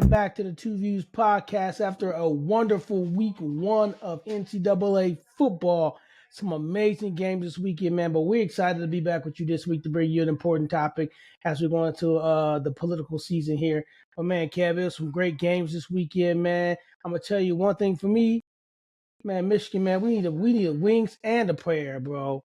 welcome back to the TuVues Podcast after a wonderful week one of NCAA football. Some amazing games this weekend, man, but we're excited to be back with you this week to bring you an important topic as we go into the political season here. But, man, Kev, it was some great games this weekend, man. I'm going to tell you one thing for me, man, Michigan, man, we need a wings and a prayer, bro.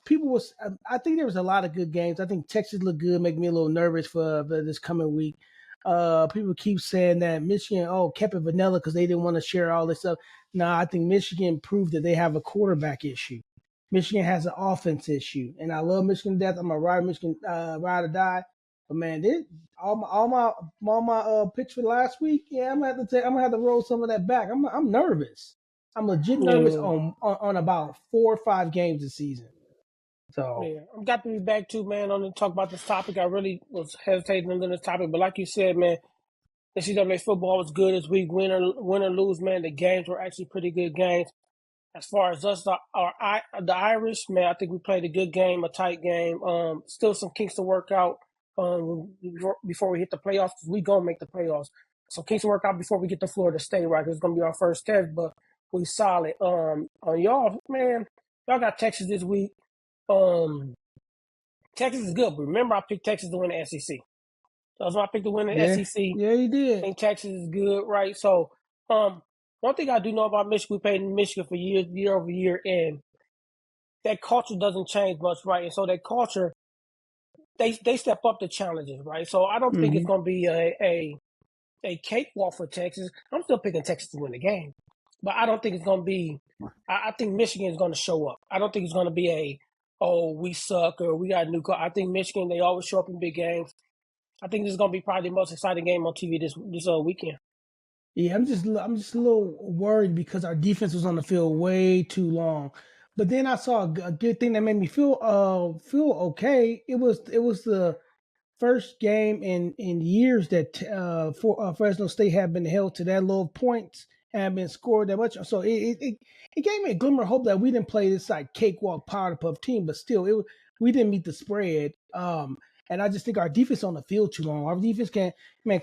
People was. I think there was a lot of good games. I think Texas looked good, make me a little nervous for this coming week. People keep saying that Michigan, kept it vanilla because they didn't want to share all this stuff. Nah, I think Michigan proved that they have a quarterback issue. Michigan has an offense issue, and I love Michigan to death. I'm a ride Michigan, ride or die. But man, all my picks for last week, yeah, I'm gonna have to roll some of that back. I'm nervous. I'm legit nervous on about 4 or 5 games this season. So yeah, I'm got to be back too, man. On to talk about this topic. I really was hesitating on this topic, but like you said, man, NCAA football was good this week. Win or lose, man. The games were actually pretty good games. As far as us, the Irish, man, I think we played a good game, a tight game. Still some kinks to work out before we hit the playoffs. We gonna make the playoffs. Some kinks to work out before we get to Florida State, right? 'Cause it's gonna be our first test, but we solid. On y'all, man, y'all got Texas this week. Texas is good, but remember I picked Texas to win the SEC. That's why I picked to win the SEC. Yeah, you did. I think Texas is good, right? So, one thing I do know about Michigan, we played in Michigan for years, year over year, and that culture doesn't change much, right? And so that culture, they step up to challenges, right? So I don't think it's going to be a cakewalk for Texas. I'm still picking Texas to win the game, but I don't think it's going to be. I think Michigan is going to show up. I don't think it's going to be we suck or we got a new coach. I think Michigan, they always show up in big games. I think this is going to be probably the most exciting game on TV this weekend. Yeah, I'm just a little worried because our defense was on the field way too long. But then I saw a good thing that made me feel okay. It was the first game in years that Fresno State had been held to that low of points and had been scored that much. So it gave me a glimmer of hope that we didn't play this like cakewalk powder puff team, but still we didn't meet the spread. And I just think our defense on the field too long. Our defense can't, man.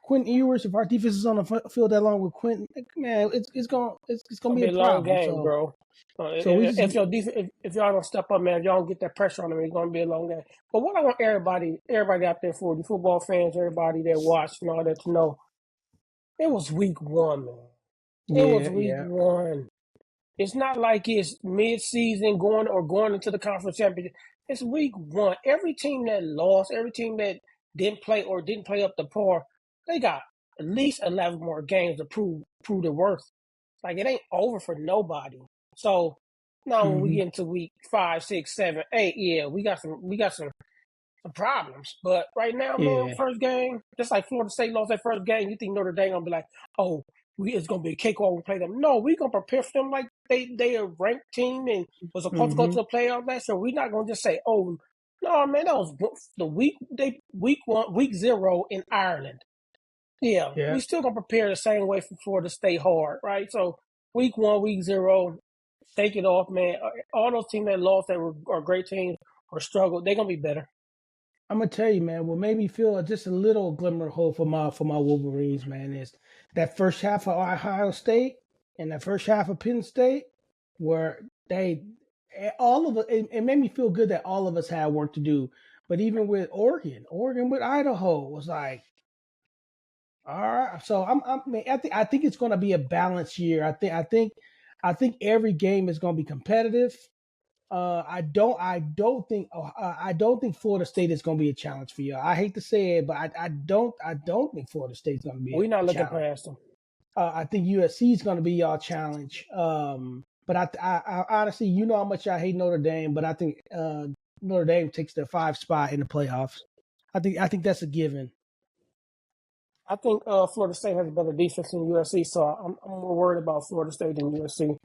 Quentin Ewers, if our defense is on the field that long with Quentin, man, it's gonna be a long problem. game, bro. If y'all don't step up, man, if y'all don't get that pressure on them, it's gonna be a long game. But what I want everybody out there for, the football fans, everybody that watched and all that to know, it was week one, man. It was week one. It's not like it's mid-season going into the conference championship. It's week one. Every team that lost, every team that didn't play up to par, they got at least 11 more games to prove their worth. Like, it ain't over for nobody. So now when we get into week 5, 6, 7, 8, yeah, we got some problems. But right now, man, first game, just like Florida State lost that first game, you think Notre Dame gonna be like, it's gonna be a cakewalk when we play them. No, we gonna prepare for them like they a ranked team and was supposed to go to the playoffs last year. We're not gonna just say, oh no, man, that was the week 1, week 0 in Ireland. Yeah, we still gonna prepare the same way for Florida State hard, right? So week 1, week 0, take it off, man. All those teams that lost that are great teams or struggled, they're gonna be better. I'm gonna tell you, man. What made me feel just a little glimmer of hope for my Wolverines, man, is that first half of Ohio State and that first half of Penn State, where all of it made me feel good that all of us had work to do. But even with Oregon with Idaho was like, all right. So I think it's going to be a balanced year. I think every game is going to be competitive. I don't think Florida State is going to be a challenge for you. I hate to say it, but I don't think Florida State's going to be. We're not looking past them. I think USC is going to be y'all challenge. But I honestly, you know how much I hate Notre Dame, but I think Notre Dame takes their 5 spot in the playoffs. I think that's a given. I think Florida State has a better defense than USC, so I'm more worried about Florida State than USC.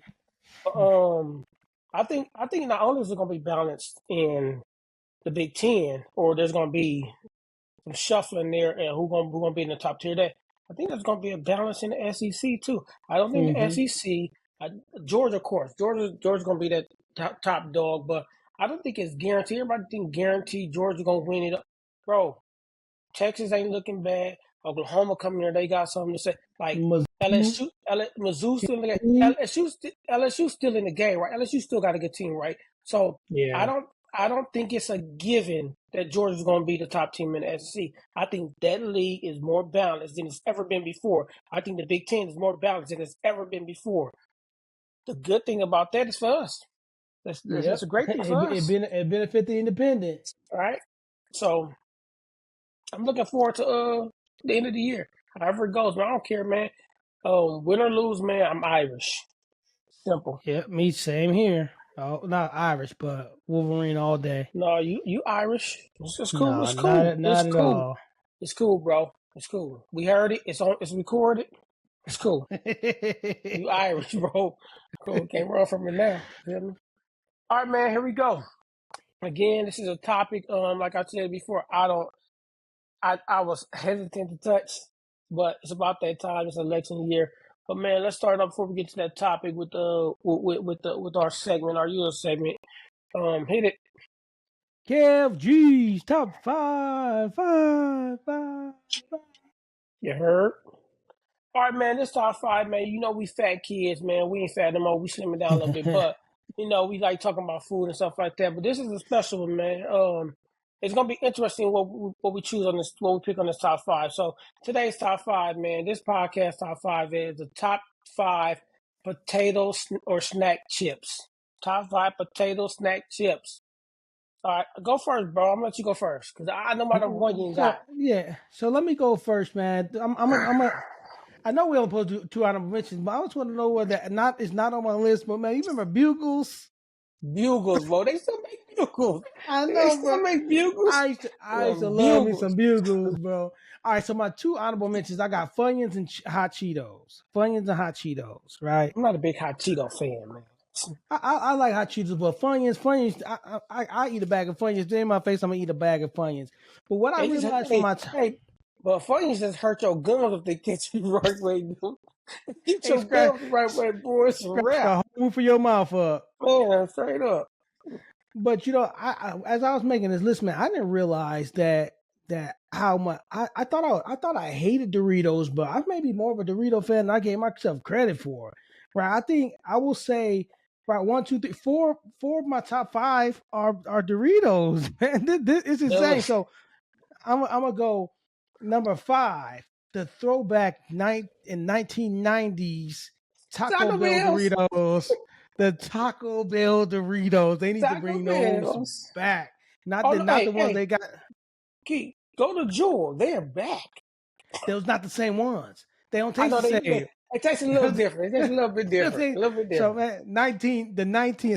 I think not only is it going to be balanced in the Big Ten, or there's going to be some shuffling there, and who's going to be in the top tier there. I think there's going to be a balance in the SEC too. I don't think the SEC, Georgia, of course, Georgia's going to be that top dog, but I don't think it's guaranteed. Everybody think guaranteed Georgia's going to win it, bro. Texas ain't looking bad. Oklahoma coming here, they got something to say. Like Mizzou, Mizzou still in the game. Tennessee. LSU still in the game, right? LSU still got a good team, right? So I Yeah. don't think it's a given that Georgia's going to be the top team in the SEC. I think that league is more balanced than it's ever been before. I think the Big Ten is more balanced than it's ever been before. The good thing about that is for us. That's a great thing for us. It benefit the independents. All right. So I'm looking forward to the end of the year. However it goes, man, I don't care, man. Win or lose, man, I'm Irish. Simple. Yeah, me same here. Oh, not Irish, but Wolverine all day. No, you Irish. It's cool. No, It's cool. not at all. It's cool, bro. It's cool. We heard it. It's recorded. It's cool. You Irish, bro. Cool. Can't run from it now. Feel me? All right, man. Here we go. Again, this is a topic. Like I said before, I was hesitant to touch, but it's about that time. It's election year. But man, let's start up before we get to that topic with our segment, our usual segment. Hit it. Kev G's top five. You heard? All right, man. This top five, man. You know we fat kids, man. We ain't fat no more. We slimming down a little bit, but you know we like talking about food and stuff like that. But this is a special one, man. It's gonna be interesting what we choose on this, what we pick on this top five. So today's top five, man. This podcast top five is the top five potato or snack chips. Top five potato snack chips. All right, go first, bro. I'm gonna let you go first because I know my number one you ain't got. Yeah, so let me go first, man. I know we don't supposed to do two honorable mentions, but I just want to know whether it's not on my list. But man, you remember Bugles? Bugles, bro. They still make Bugles. I know, they still make Bugles. I used to love me some Bugles, bro. All right, so my two honorable mentions, I got Funyuns and Hot Cheetos. Funyuns and Hot Cheetos, right? I'm not a big Hot Cheeto fan, man. I like Hot Cheetos, but Funyuns, I eat a bag of Funyuns. Then in my face, I'm gonna eat a bag of Funyuns. But what I realized from my time, but Funyuns just hurt your gums if they catch you the right way, dude. Get your gums the right way, boy. It's a wrap. Move for your mouth up, man. Straight up. But you know, as I was making this list, man, I didn't realize that how much I thought I hated Doritos, but I may be more of a Dorito fan than I gave myself credit for. Right? I think I will say. Right, 1, 2, 3, 4 of my top five are Doritos, man. This is insane. So I'm gonna go number 5, the throwback in 1990s Taco Bell Doritos. The Taco Bell Doritos. They need to bring those back. Not the ones they got. Keith, go to Jewel. They're back. Those not the same ones. They don't taste the same. It tastes a little different. It's a little bit different. So, man,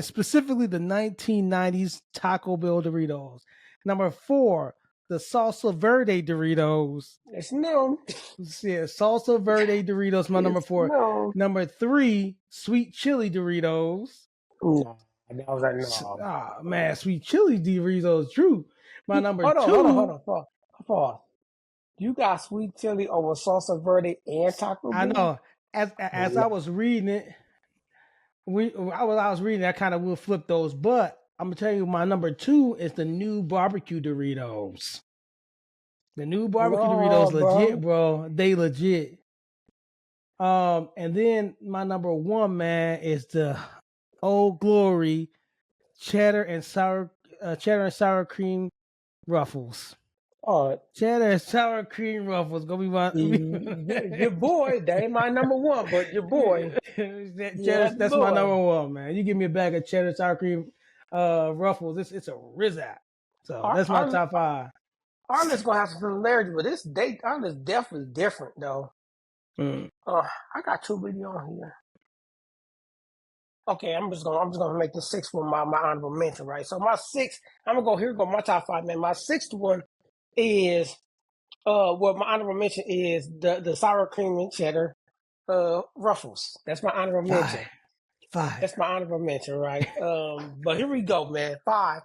specifically the 1990s Taco Bell Doritos. Number 4, the Salsa Verde Doritos. It's known. Yeah, Salsa Verde Doritos, my number 4. Known. Number 3, Sweet Chili Doritos. No, that was like no. Ah, man, Sweet Chili Doritos, true. My number 2. Hold on. Pause. You got Sweet Chili over Salsa Verde and Taco Bell? I know. As I was reading it, I was reading, I kind of will flip those, but I'm gonna tell you, my number 2 is the new barbecue Doritos. The new barbecue Doritos, legit, bro. They legit. And then my number 1, man, is the Old Glory cheddar and sour cream Ruffles. Oh, cheddar and sour cream Ruffles gonna be my your boy. That ain't my number 1, but your boy. That's my number 1, man. You give me a bag of cheddar sour cream Ruffles, it's a rizat. So that's my top 5. Our list gonna have some similarity, but our list definitely different though. I got too many on here. Okay, I'm just gonna make the 6th one my honorable mention, right? So my 6th, I'm gonna go here. Go my top 5, man. My 6th one is my honorable mention is the sour cream and cheddar Ruffles. That's my honorable mention. 5. That's my honorable mention, right? But here we go, man. 5.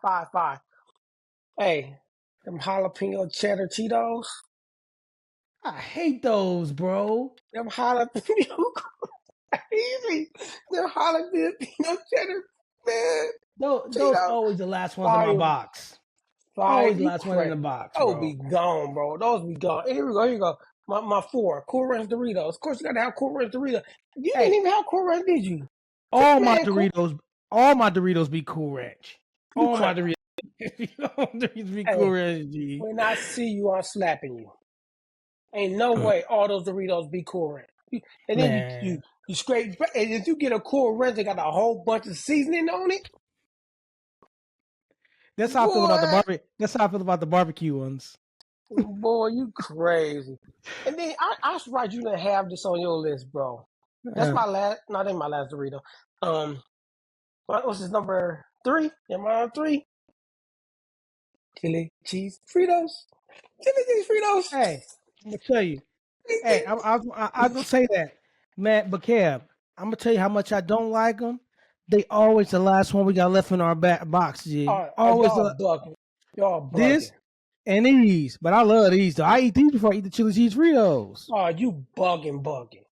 Hey, them jalapeno cheddar Cheetos. I hate those, bro. Them jalapeno easy. Them jalapeno cheddar, man. Those always the last ones in my box. Always You last one in the box, Those bro. be gone, bro. Those be gone. Here we go. My 4, Cool Ranch Doritos. Of course, you gotta have Cool Ranch Doritos. You didn't even have Cool Ranch, did you? All my Doritos be Cool Ranch. You All my crazy. Doritos be Cool Ranch, G. When I see you, I'm slapping you. Ain't no way all those Doritos be Cool Ranch. And then you scrape, and if you get a Cool Ranch, they got a whole bunch of seasoning on it. That's how I feel about the barbecue. That's how I feel about the barbecue ones. Boy, you crazy. And then I surprised you didn't have this on your list, bro. That's my last. Not in my last Dorito. What's this number 3? Am I on 3? Chili cheese Fritos. Chili cheese Fritos. Hey, I'm gonna tell you. Hey, I'm gonna say that, man. But Kev, I'm gonna tell you how much I don't like them. They always the last one we got left in our back box, G. Always y'all bugging. Y'all bugging. This and these, but I love these though. I eat these before I eat the chili cheese Fritos. Oh, you bugging.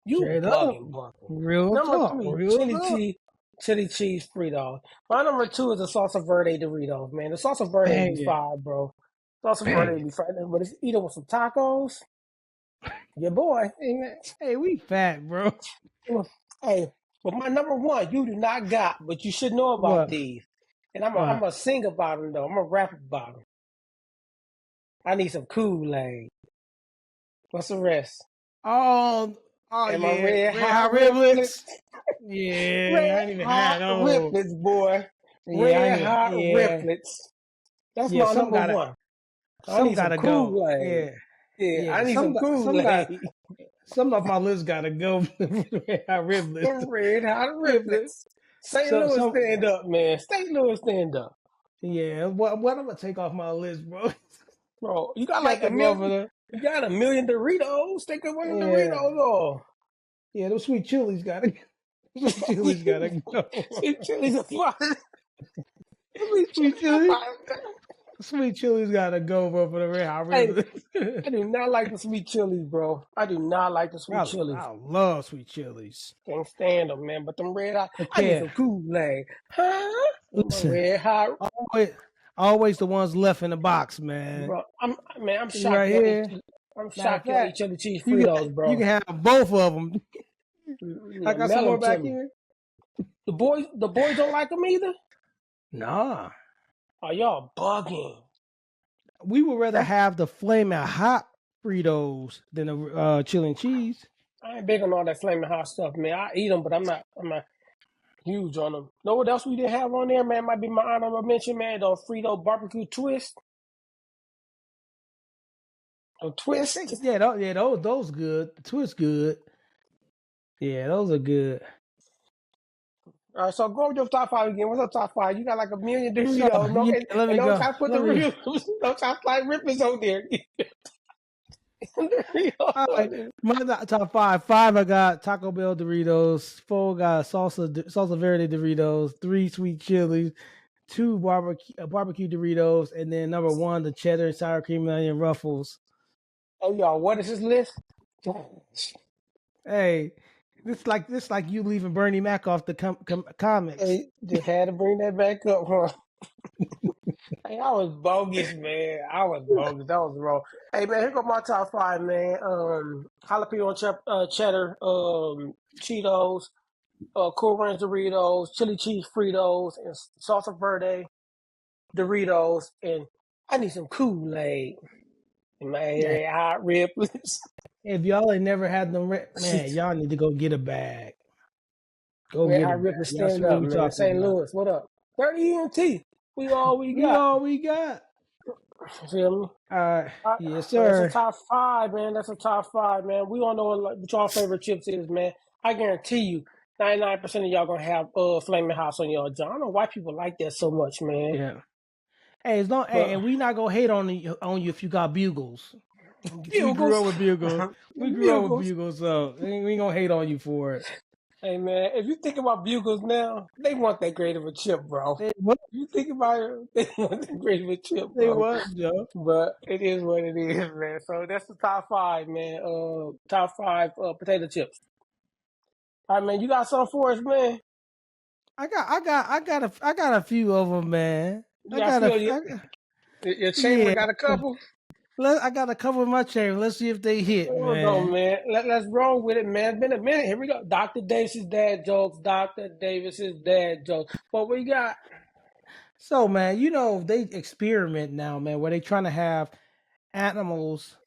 You Straight bugging. Real number talk. 3, chili cheese Fritos. My number 2 is the salsa verde Doritos, man. The salsa verde be fire, bro. Salsa verde be fire, but if you eat it with some tacos, your boy. Hey, we fat, bro. Hey, but my number 1, you do not got, but you should know about these. And I'm gonna sing about them though. I'm gonna rap about them. I need some Kool-Aid. What's the rest? Oh and yeah. My red hot riblets. Yeah, red I ain't even hot had those. riblets, boy. Red hot riblets. That's my number 1. I need some Kool-Aid. Yeah, I need some Kool-Aid. Some of my list gotta go. Red hot riblets. Red hot riblets. St. Louis, stand up, man. St. Louis, stand up. Yeah, what I'm gonna take off my list, bro? Bro, you got like a million. You got a million Doritos. Take one of the Doritos off. Yeah, those sweet chilies gotta go. Sweet chilies gotta go. Sweet chilies are fine. Sweet chilies gotta go, bro, for the red hot riblets. I do not like the sweet chilies, bro. I do not like the sweet chilies. I love sweet chilies. Can't stand them, man. But them red hot, I need some Kool-Aid. Huh? Listen, red hot. Always the ones left in the box, man. Bro, I'm shocked. Right here. I'm shocked you eat chili cheese Fritos, bro. You can have both of them. I got some more back here. The boys don't like them either? Nah. Oh, y'all bugging. We would rather have the flaming hot Fritos than the chili and cheese. I ain't big on all that flaming hot stuff, man. I eat them, but I'm not huge on them. Know what else we didn't have on there, man? Might be my honorable mention, man. The Frito barbecue twist. A twist? Yeah, those good. The twist good. Yeah, those are good. All right, so go with your top 5 again. What's up, top 5? You got like a million Doritos. Let me go. Try to put no top 5 rippers on there. All right, my top 5. 5, I got Taco Bell Doritos. 4, got salsa verde Doritos. 3, sweet chilies. 2, barbecue Doritos, and then number 1, the cheddar and sour cream and onion Ruffles. Oh, y'all, what is this list? Hey, this like you leaving Bernie Mac off the comics. Hey, just had to bring that back up, huh? Hey, I was bogus, man. I was bogus. That was wrong. Hey, man, here go my top 5, man. Jalapeno cheddar, Cheetos, Cool Ranch Doritos, chili cheese Fritos, and salsa verde Doritos, and I need some Kool-Aid. Man, hot riblets. If y'all ain't never had them, man, y'all need to go get a bag. Go get a bag. Stand up, man. St. Louis, what up? 30 EMT. We all we got. Feel me? Yes, sir. That's a top 5, man. That's a top 5, man. We all know what y'all favorite chips is, man. I guarantee you, 99% of y'all gonna have Flaming House on y'all. I don't know why people like that so much, man. Yeah. Hey, and we not gonna hate on you if you got Bugles. We grew up with Bugles. So we ain't gonna hate on you for it. Hey, man, if you think about Bugles now, they want that great of a chip, bro. If you think about it, they want that great of a chip, bro. They what, Joe? But it is what it is, man. So that's the top 5, man. Top 5 potato chips. All right, man, you got something for us, man? I got a few of them, man. Your chamber got a couple? I got a couple in my chamber. Let's see if they hit, Hold on, man. man. Let's roll with it, man. It's been a minute. Here we go. Dr. Davis's dad jokes. Dr. Davis's dad jokes. What we got? So, man, they experiment now, man, where they trying to have animals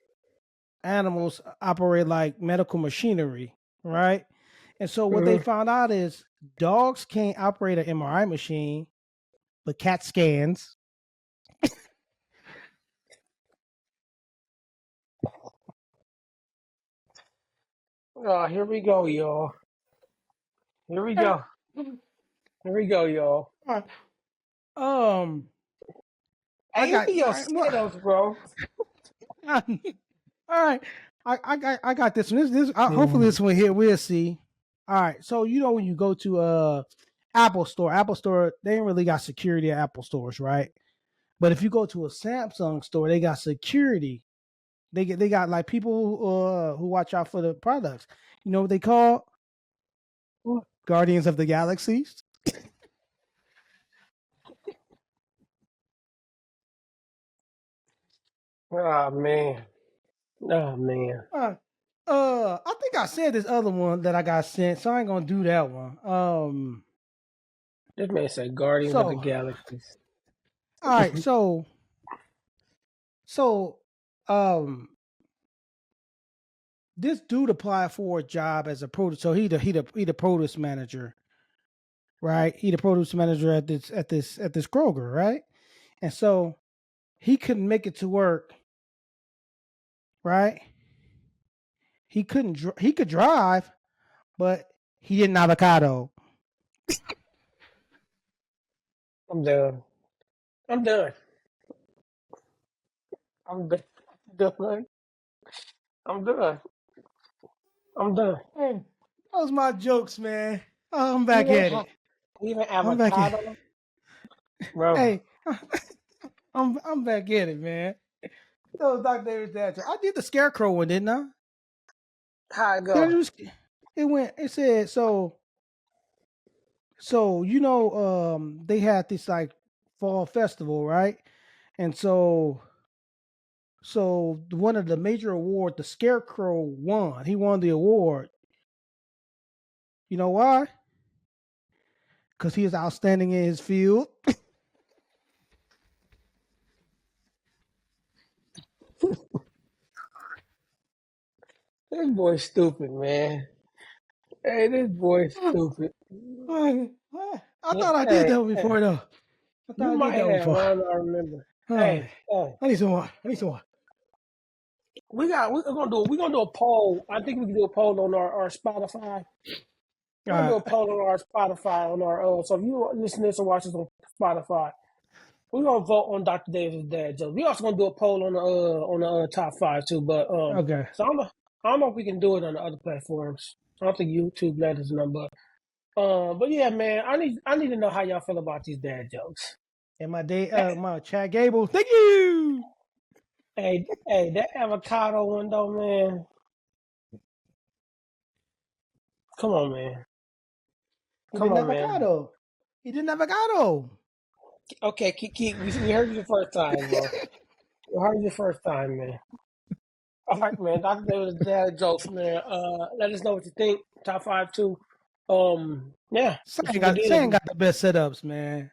operate like medical machinery, right? And so what they found out is dogs can't operate an MRI machine, but CAT scans. Oh, here we go, y'all. Here we go. Here we go, y'all. I got your setups, bro. all right. I got this one. Hopefully this one here we'll see. All right. So when you go to Apple Store, they ain't really got security at Apple stores, right? But if you go to a Samsung store, they got security. They got like people who watch out for the products. You know what they call? Guardians of the Galaxies. Oh man. Oh man. I think I said this other one that I got sent, so I ain't gonna do that one. This man said Guardians of the Galaxies. All right, so this dude applied for a job as a produce. So he the produce manager, right? He the produce manager at this Kroger, right? And so he couldn't make it to work, right? He couldn't. He could drive, but he didn't avocado. I'm done. I'm done. I'm done. I'm done. I'm done. Hey, those my jokes, man. Oh, I'm back at it. Even avocado, bro. Hey, I'm back at it, man. That was Dr. David's dad joke. I did the scarecrow one, didn't I? How it go? It said so. So they had this like fall festival, right? And so one of the major awards, the Scarecrow won. He won the award. You know why? Because he is outstanding in his field. This boy's stupid, man. Hey, this boy's stupid. I thought I did that one before, though. You might have. I don't remember. Hey, I need some more. We're gonna do a poll. I think we can do a poll on our Spotify. We're gonna do a poll on our Spotify on our so if you listen to this or watch this on Spotify, we're gonna vote on Dr. Davis' dad joke. We also gonna do a poll on the top 5 too. But okay. So I don't know if we can do it on the other platforms. I don't think YouTube let us know, but yeah, man, I need to know how y'all feel about these dad jokes. And my Chad Gable, thank you. Hey, that avocado one though, man. Come on, man. He didn't avocado. Okay, keep. We heard you the first time, bro. We heard you the first time, man. All right, man. Dr. David's dad jokes, man. Let us know what you think. Top 5 too. Yeah. Saying got the best setups, man.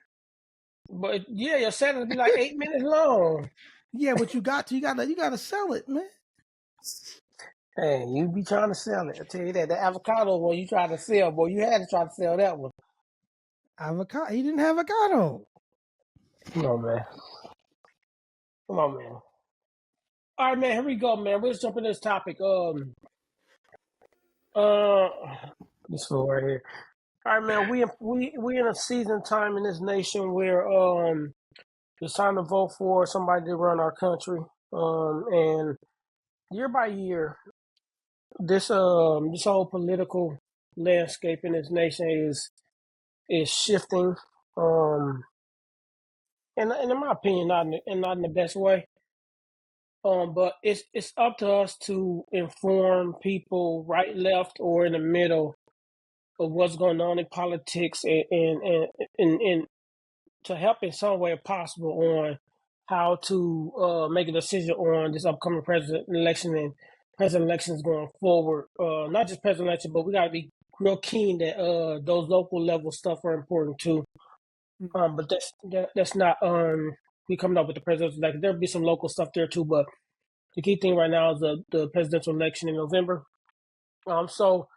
But yeah, your set will be like 8 minutes long. Yeah, but you gotta sell it, man. Hey, you be trying to sell it. I tell you that. The avocado one you tried to sell, boy, you had to try to sell that one. Avocado? He didn't have avocado. Come on, man. All right, man. Here we go, man. Let's jump into this topic. This fool right here. All right, man. We in a season time in this nation where it's time to vote for somebody to run our country. And year by year, this whole political landscape in this nation is shifting. And in my opinion, not in the best way. But it's up to us to inform people right, left, or in the middle of what's going on in politics and to help in some way possible on how to make a decision on this upcoming president election and president elections going forward. Not just president election, but we got to be real keen that those local level stuff are important too. But that's not we coming up with the presidential election. There'll be some local stuff there too, but the key thing right now is the presidential election in November. So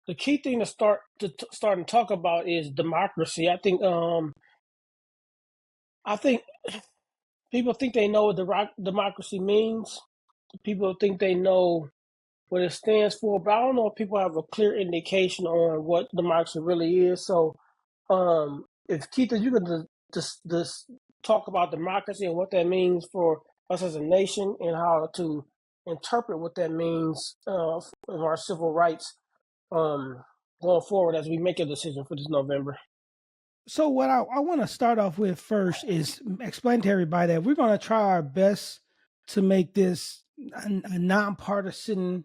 the key thing to start and talk about is democracy. I think people think they know what democracy means. People think they know what it stands for, but I don't know if people have a clear indication on what democracy really is. So, if Keith, you could just talk about democracy and what that means for us as a nation and how to interpret what that means in our civil rights going forward as we make a decision for this November. So what I want to start off with first is explain to everybody that we're going to try our best to make this a nonpartisan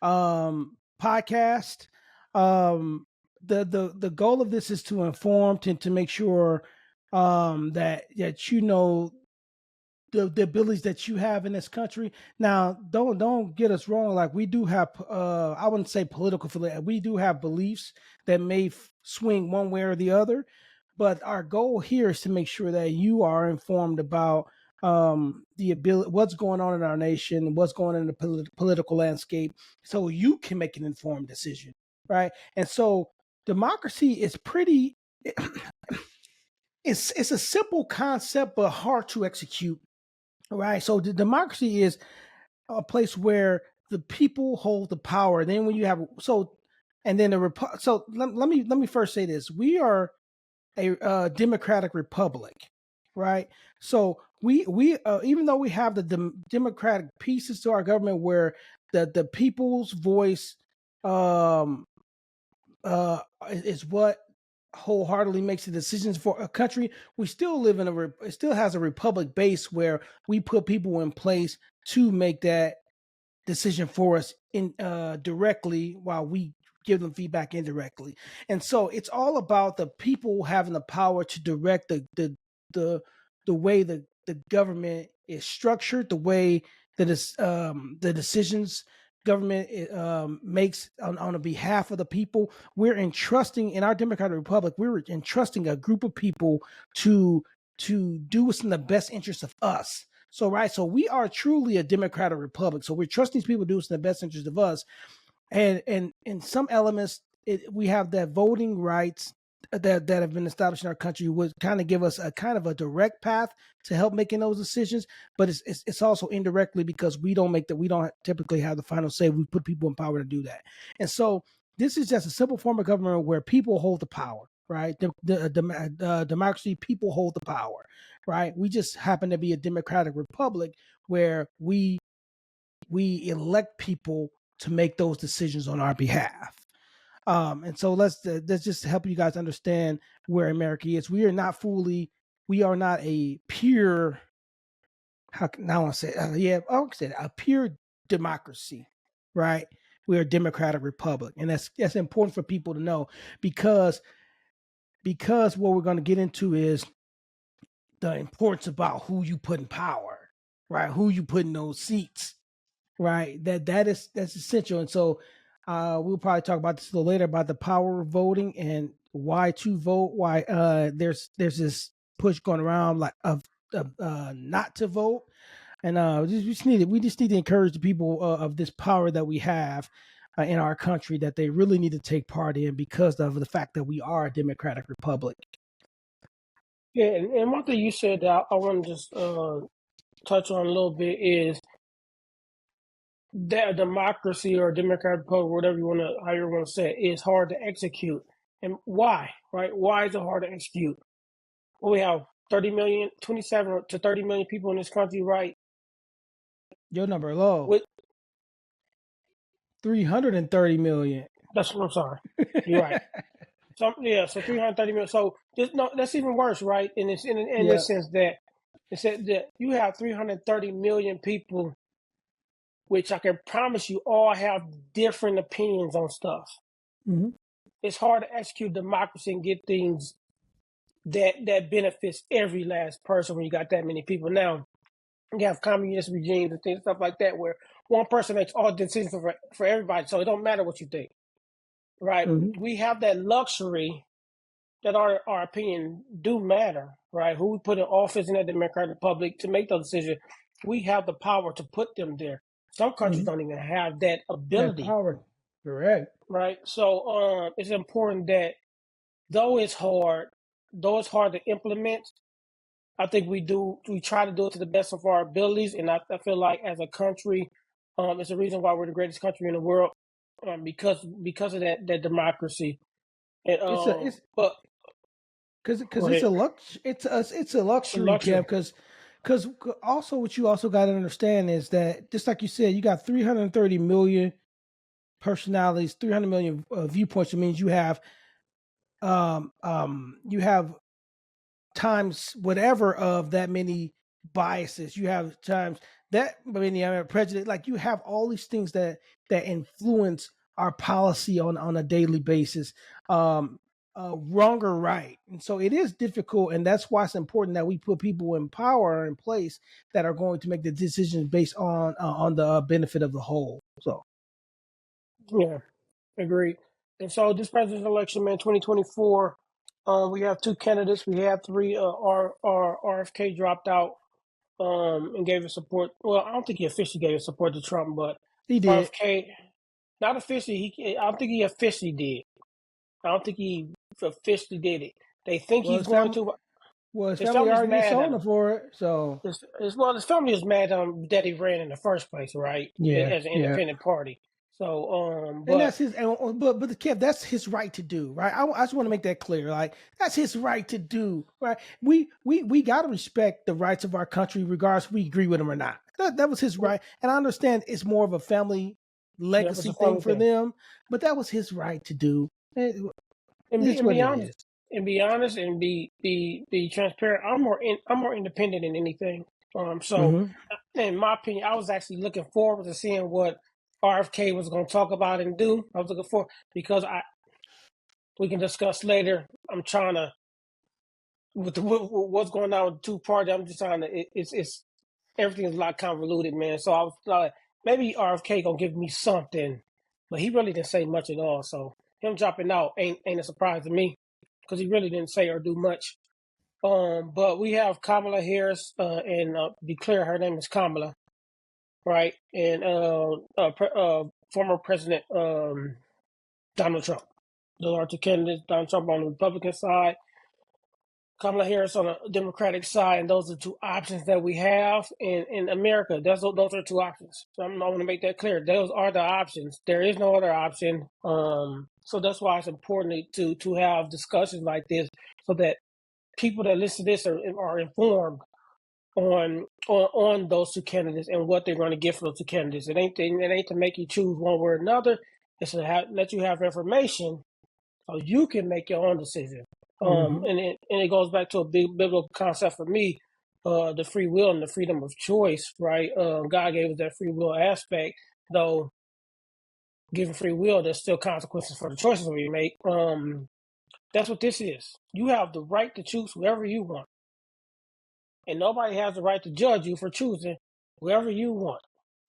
podcast. The goal of this is to inform to make sure that you know the abilities that you have in this country. Now, don't get us wrong. Like, we do have, I wouldn't say political affiliation. We do have beliefs that may swing one way or the other, but our goal here is to make sure that you are informed about the ability, what's going on in our nation, what's going on in the political landscape, so you can make an informed decision, right? And so, democracy is pretty. It's a simple concept, but hard to execute. Right. So the democracy is a place where the people hold the power. Then when you have and then so let me first say this: we are a democratic republic, right? So we even though we have the democratic pieces to our government where the people's voice is what wholeheartedly makes the decisions for a country, we still live in it still has a republic base where we put people in place to make that decision for us in directly, while we give them feedback indirectly. And so it's all about the people having the power to direct the way the government is structured, the way that is the decisions government makes on behalf of the people. We're entrusting in our democratic republic, we're entrusting a group of people to do what's in the best interest of us. So, right. So we are truly a democratic republic. So we're trusting these people to do what's in the best interest of us. And in some elements, we have that voting rights that have been established in our country would kind of give us a kind of a direct path to help making those decisions, but it's also indirectly, because we don't typically have the final say. We put people in power to do that. And so this is just a simple form of government where people hold the power, right? The democracy, people hold the power, right? We just happen to be a democratic republic where we elect people to make those decisions on our behalf. And so let's just help you guys understand where America is. We are not a pure, a pure democracy, right? We're a democratic republic. And that's important for people to know, because what we're going to get into is the importance about who you put in power, right? Who you put in those seats, right? That's essential. And so we'll probably talk about this a little later, about the power of voting and why to vote, why there's this push going around like of not to vote. And we just need to encourage the people of this power that we have in our country, that they really need to take part in, because of the fact that we are a democratic republic. Yeah, and one thing you said that I want to just touch on a little bit is that democracy or democratic republic, whatever how you want to say it, is hard to execute. And why, right? Why is it hard to execute? Well, we have 27 to 30 million people in this country, right? Your number low. 330 million. That's what I'm sorry. You're right. So 330 million. So that's even worse, right? In the sense that it said that you have 330 million people, which I can promise you all have different opinions on stuff. Mm-hmm. It's hard to execute democracy and get things that benefits every last person when you got that many people. Now, you have communist regimes and things, stuff like that, where one person makes all decisions for everybody, so it don't matter what you think, right? Mm-hmm. We have that luxury that our opinion do matter, right? Who we put in office in the Democratic Republic to make those decisions, we have the power to put them there. Some countries don't even have that That ability, power, correct? right? So it's important that though it's hard to implement, I think we try to do it to the best of our abilities, and I feel like as a country, it's the reason why we're the greatest country in the world, because of that democracy. And It's but because go ahead. it's a It's a luxury, luxury. Kev. Because also what you also got to understand is that just like you said, you got 330 million personalities, 300 million viewpoints. It means you have times whatever of that many biases. You have times that many prejudice. Like you have all these things that influence our policy on a daily basis, wrong or right. And so it is difficult, and that's why it's important that we put people in power in place that are going to make the decisions based on the benefit of the whole. So Yeah, agreed. And so this presidential election, man, 2024, we have two candidates. We had three. Our RFK dropped out and gave his support. Well, I don't think he officially gave his support to Trump, but he did. RFK, not officially. I don't think he officially did. I don't think he officially did it. They think Well, he's going to. his His family family's already mad at disowned him him. for it. So His family is mad at him that he ran in the first place, right? yeah, As an yeah. independent party. So, And but that's his, but the Kev, that's his right to do, right? I just want to make that clear. Like that's his right to do, right? We got to respect the rights of our country, regardless if we agree with him or not. That was his right, and I understand it's more of a family yeah, it was legacy a thing funny for thing. them, but that was his right to do. It And is what be it honest, is. and be transparent. I'm more independent than anything. So Mm-hmm. in my opinion, I was actually looking forward to seeing what RFK was going to talk about and do. I was looking for because we can discuss later. I'm trying to with what's going on with the two parties. I'm just trying to. It's everything's a lot convoluted, man. So I was like, maybe RFK gonna give me something, but he really didn't say much at all. So him dropping out ain't a surprise to me because he really didn't say or do much. But we have Kamala Harris, and declare her name is Kamala, right? And former President Donald Trump. Those are two candidates. Donald Trump on the Republican side, Kamala Harris on the Democratic side, and those are two options that we have in America. Those are two options. So I want to make that clear. Those are the options. There is no other option. So that's why it's important to have discussions like this, so that people that listen to this are informed on those two candidates and what they're going to get from those two candidates. It ain't to make you choose one way or another. It's to let you have information so you can make your own decision. Mm-hmm. And it goes back to a big biblical concept for me, the free will and the freedom of choice, right? God gave us that free will aspect, though given free will, there's still consequences for the choices we make. That's what this is. You have the right to choose whoever you want. And nobody has the right to judge you for choosing whoever you want.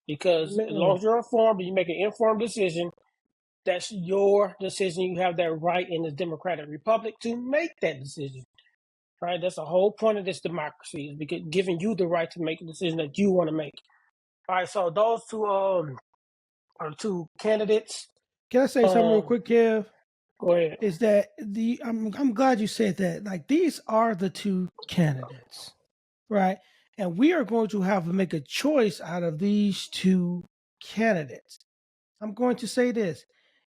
Because as long as you're informed and you make an informed decision, that's your decision. You have that right in the Democratic Republic to make that decision. Right? That's the whole point of this democracy, is because giving you the right to make a decision that you want to make. All right, so those two are two candidates. Can I say something real quick, Kev? Go ahead. Is that I'm glad you said that. Like these are the two candidates, right? And we are going to have to make a choice out of these two candidates. I'm going to say this.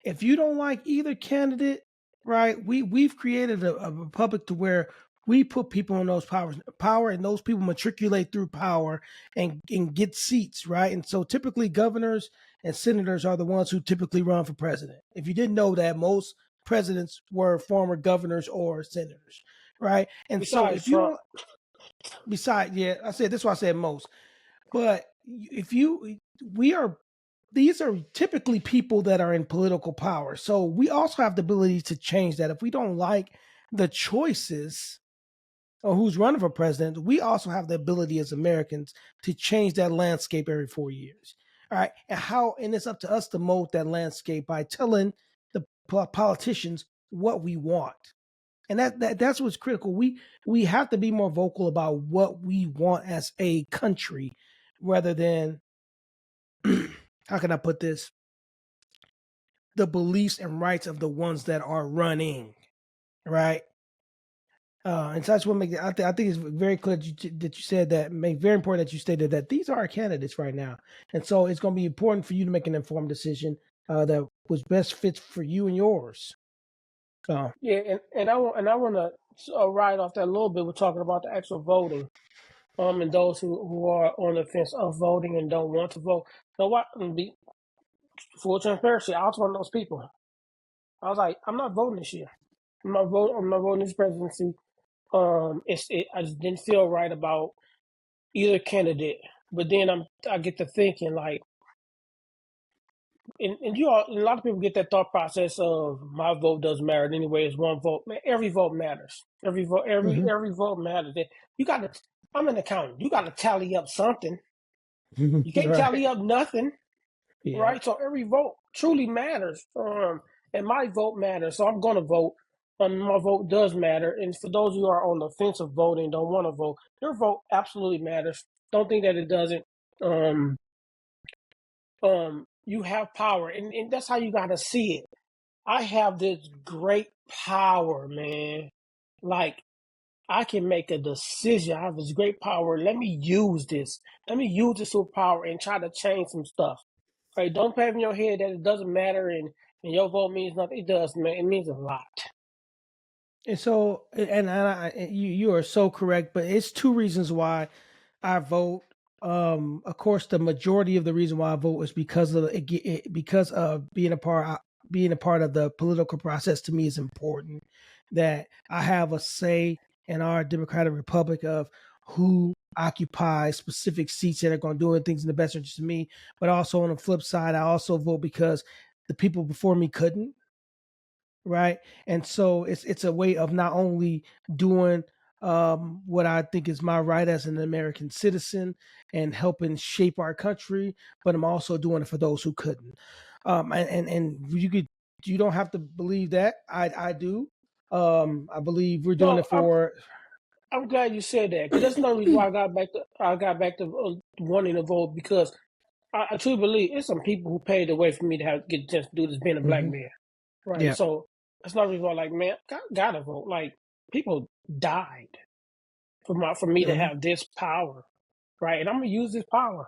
If you don't like either candidate, right, we've created a republic to where we put people in those power and those people matriculate through power and get seats, right? And so typically governors and senators are the ones who typically run for president. If you didn't know that, most presidents were former governors or senators, right? And Besides so if you Trump, don't, besides, yeah, I said this is why I said most. But if you, we are, these are typically people that are in political power. So we also have the ability to change that. If we don't like the choices, or who's running for president, we also have the ability as Americans to change that landscape every 4 years. All right. And it's up to us to mold that landscape by telling the politicians what we want. And that's what's critical. We have to be more vocal about what we want as a country rather than how can I put this? The beliefs and rights of the ones that are running, right? And so that's what makes it. I think it's very clear that you said that. Very important that you stated that these are our candidates right now, and so it's going to be important for you to make an informed decision that was best fits for you and yours. So yeah, and I want to ride off that a little bit. We're talking about the actual voting, and those who are on the fence of voting and don't want to vote. So what? Be full transparency. I was one of those people. I was like, I'm not voting this year. I'm not voting this presidency. I just didn't feel right about either candidate. But then I get to thinking like, and a lot of people get that thought process of my vote doesn't matter anyway. It's one vote. Man, every vote matters. Every vote matters. You got to. I'm an accountant. You got to tally up something. You can't right. tally up nothing, Yeah. right? So every vote truly matters. And my vote matters. So I'm going to vote. My vote does matter. And for those who are on the fence of voting, don't want to vote, your vote absolutely matters. Don't think that it doesn't. You have power, and that's how you got to see it. I have this great power, man. Like, I can make a decision. I have this great power. Let me use this. Let me use this superpower and try to change some stuff. Right? Don't pave in your head that it doesn't matter and your vote means nothing. It does, man. It means a lot. And so, you are so correct. But it's two reasons why I vote. Of course, the majority of the reason why I vote is because of being a part of the political process. To me, is important that I have a say in our democratic republic of who occupies specific seats that are going to do things in the best interest of me. But also on the flip side, I also vote because the people before me couldn't, right? And so it's a way of not only doing what I think is my right as an American citizen and helping shape our country, but I'm also doing it for those who couldn't. And you don't have to believe that. I do. I believe we're doing it for. I'm glad you said that because that's another reason why I got back to wanting to vote because I truly believe it's some people who paid the way for me to get a chance to do this being a black man, right? Yeah. So that's another reason why, like, man, I gotta vote. Like, people died for me to have this power, right? And I'm gonna use this power.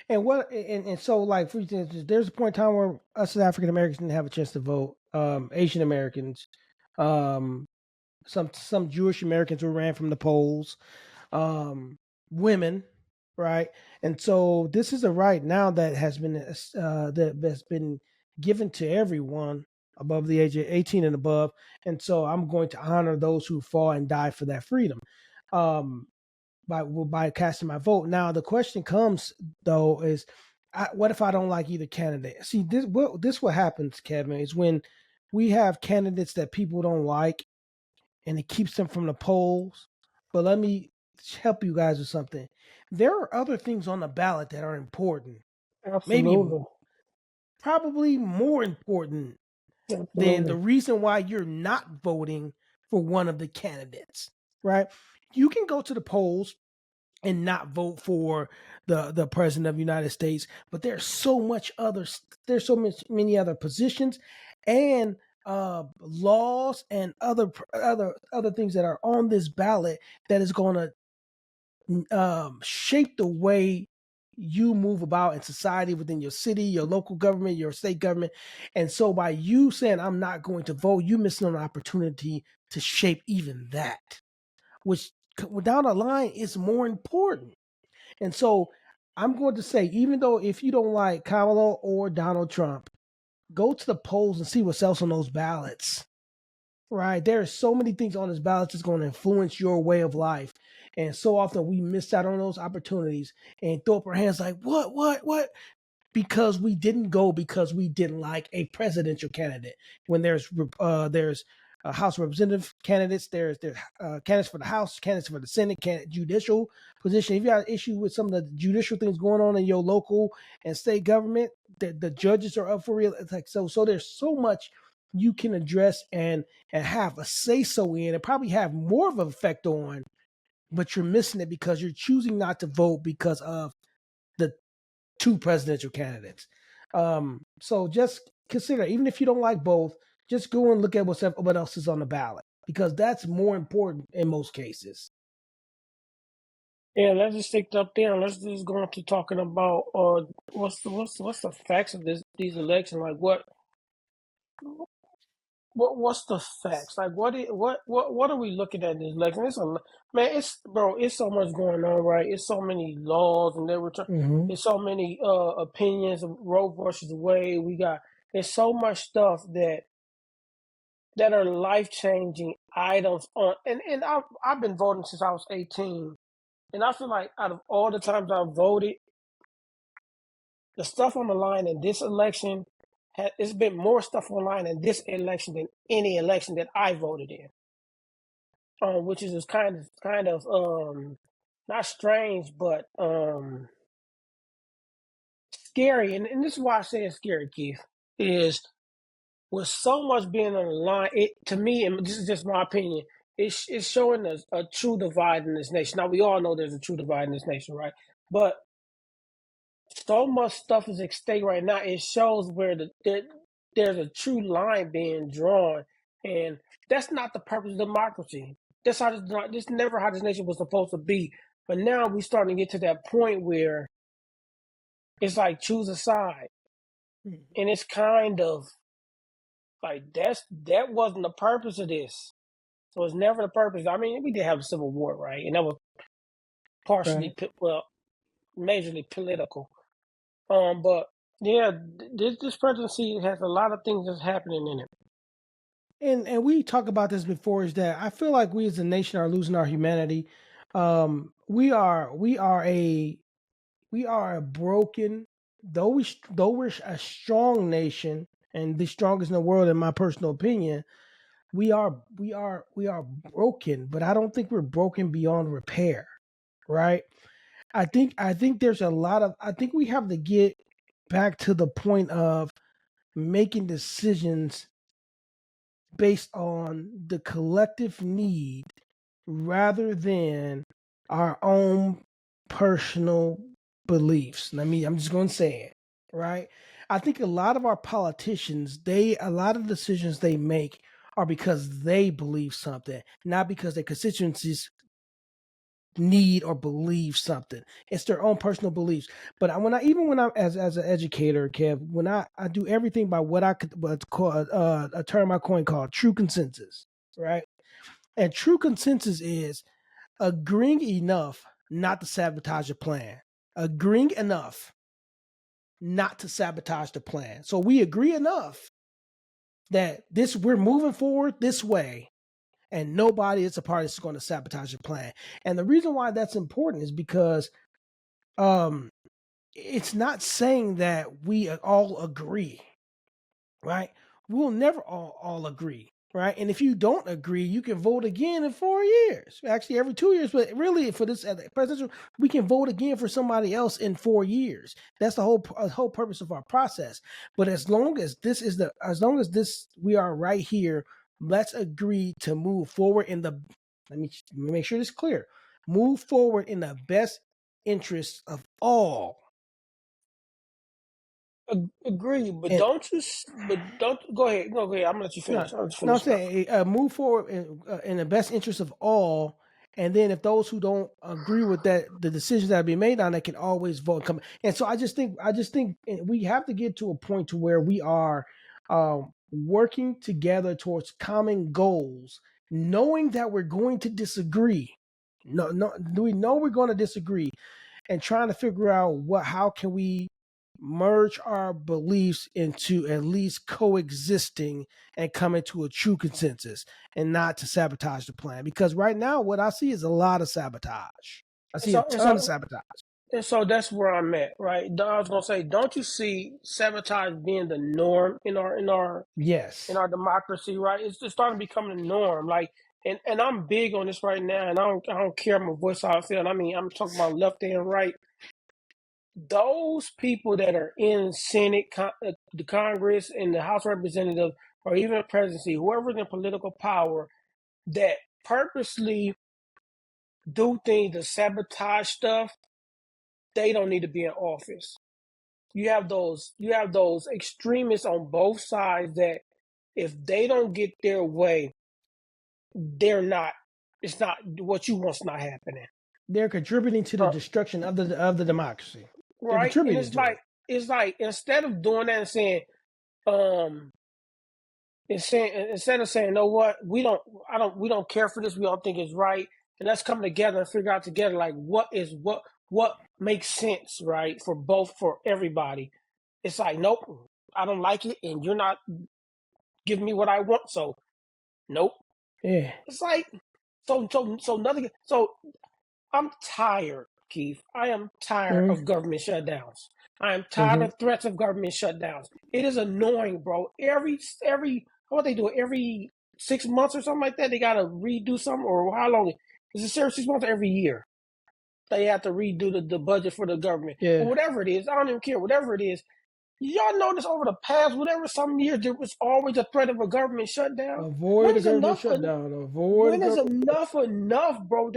And so, like, for instance, there's a point in time where us as African Americans didn't have a chance to vote. Asian Americans, some Jewish Americans who ran from the polls, women, right? And so this is a right now that has been given to everyone above the age of 18 and above. And so I'm going to honor those who fought and died for that freedom. By casting my vote. Now the question comes though is, what if I don't like either candidate? See, what happens, Kevin, is when we have candidates that people don't like, and it keeps them from the polls. But let me help you guys with something. There are other things on the ballot that are important. Absolutely. Maybe probably more important than the reason why you're not voting for one of the candidates, right? You can go to the polls and not vote for the president of the United States, but there's so many other positions and laws and other things that are on this ballot that is going to shape the way you move about in society, within your city, your local government, your state government. And so by you saying I'm not going to vote, you missing an opportunity to shape even that, which down the line is more important. And so I'm going to say, even though if you don't like Kamala or Donald Trump, go to the polls and see what's else on those ballots. Right? There are so many things on this ballot that's going to influence your way of life. And so often we miss out on those opportunities and throw up our hands like, what? Because we didn't go because we didn't like a presidential candidate. When there's House Representative candidates. There's candidates for the House, candidates for the Senate, judicial position. If you got an issue with some of the judicial things going on in your local and state government, the judges are up for real. It's like so there's so much you can address and have a say so in, and probably have more of an effect on, but you're missing it because you're choosing not to vote because of the two presidential candidates. So just consider, even if you don't like both, just go and look at what else is on the ballot, because that's more important in most cases. Yeah, let's just stick up there and let's just go on to talking about what's the facts of these elections. Like what's the facts? Like what are we looking at in this election? It's so much going on, right? It's so many laws and It's so many opinions of Roe versus Wade. There's so much stuff that are life changing items on, and I've been voting since I was 18, and I feel like out of all the times I've voted, the stuff on the line in this election, it's been more stuff online in this election than any election that I voted in. Which is just kind of not strange, but scary. And this is why I say it's scary, Keith, is with so much being on the line, it to me, and this is just my opinion, it's showing us a true divide in this nation. Now we all know there's a true divide in this nation, right? But so much stuff is at stake right now. It shows where there's a true line being drawn, and that's not the purpose of democracy. That's never how this nation was supposed to be. But now we're starting to get to that point where it's like choose a side, and it's kind of like that wasn't the purpose of this. So it's never the purpose. I mean, we did have a civil war, right, and that was partially majorly political. But yeah, this presidency has a lot of things that's happening in it. And we talked about this before, is that I feel like we as a nation are losing our humanity. We are a broken, though we're a strong nation and the strongest in the world in my personal opinion. We are broken, but I don't think we're broken beyond repair, right? I think there's I think we have to get back to the point of making decisions based on the collective need rather than our own personal beliefs. I'm just going to say it, right? I think a lot of our politicians, a lot of decisions they make are because they believe something, not because their constituencies need or believe something. It's their own personal beliefs. But when I'm as an educator, Kev, when I do everything by what I could call a term I coined called true consensus, right? And true consensus is agreeing enough not to sabotage a plan, agreeing enough not to sabotage the plan. So we agree enough that we're moving forward this way, and nobody is a party that's going to sabotage the plan. And the reason why that's important is because it's not saying that we all agree, right? We'll never all agree, right? And if you don't agree, you can vote again in 4 years. Actually, every 2 years. But really, for this presidential, we can vote again for somebody else in 4 years. That's the whole purpose of our process. But as long as we are right here, let's agree to move forward let me make sure this is clear. Move forward in the best interests of all. Agree, but don't go ahead. No, go ahead. I'm gonna let you finish. I'm saying move forward in the best interest of all, and then if those who don't agree with that, the decisions that be made on it, can always vote. And so I just think we have to get to a point to where we are working together towards common goals, knowing that we're going to disagree. We know we're going to disagree, and trying to figure out how can we merge our beliefs into at least coexisting and coming to a true consensus, and not to sabotage the plan. Because right now what I see is a lot of sabotage. I see a ton of sabotage. And so that's where I'm at, right? I was gonna say, don't you see sabotage being the norm in our Yes. democracy, right? It's just starting to become the norm. Like, and I'm big on this right now, and I don't care my voice how I feel. I mean, I'm talking about left and right. Those people that are in Senate, the Congress, and the House of Representatives, or even presidency, whoever's in political power, that purposely do things to sabotage stuff, they don't need to be in office. You have those extremists on both sides that if they don't get their way, it's not what you want's not happening. They're contributing to the destruction of the democracy. They're Right? And contributing to it. It's like instead of doing that and saying, instead of saying, no, what, we don't care for this, we don't think it's right, and let's come together and figure out together like what makes sense, right, for everybody. It's like, nope, I don't like it, and you're not giving me what I want, so nope. Yeah. It's like so nothing. So I'm tired, Keith. I am tired of government shutdowns. I am tired of threats of government shutdowns. It is annoying, bro. Every what they do every 6 months or something like that. They gotta redo something, or how long? Is it seriously 6 months or every year? They have to redo the budget for the government. Yeah. But whatever it is, I don't even care. Whatever it is, y'all notice over the past, some years, there was always a threat of a government shutdown. Avoid a government shutdown. When is enough, bro?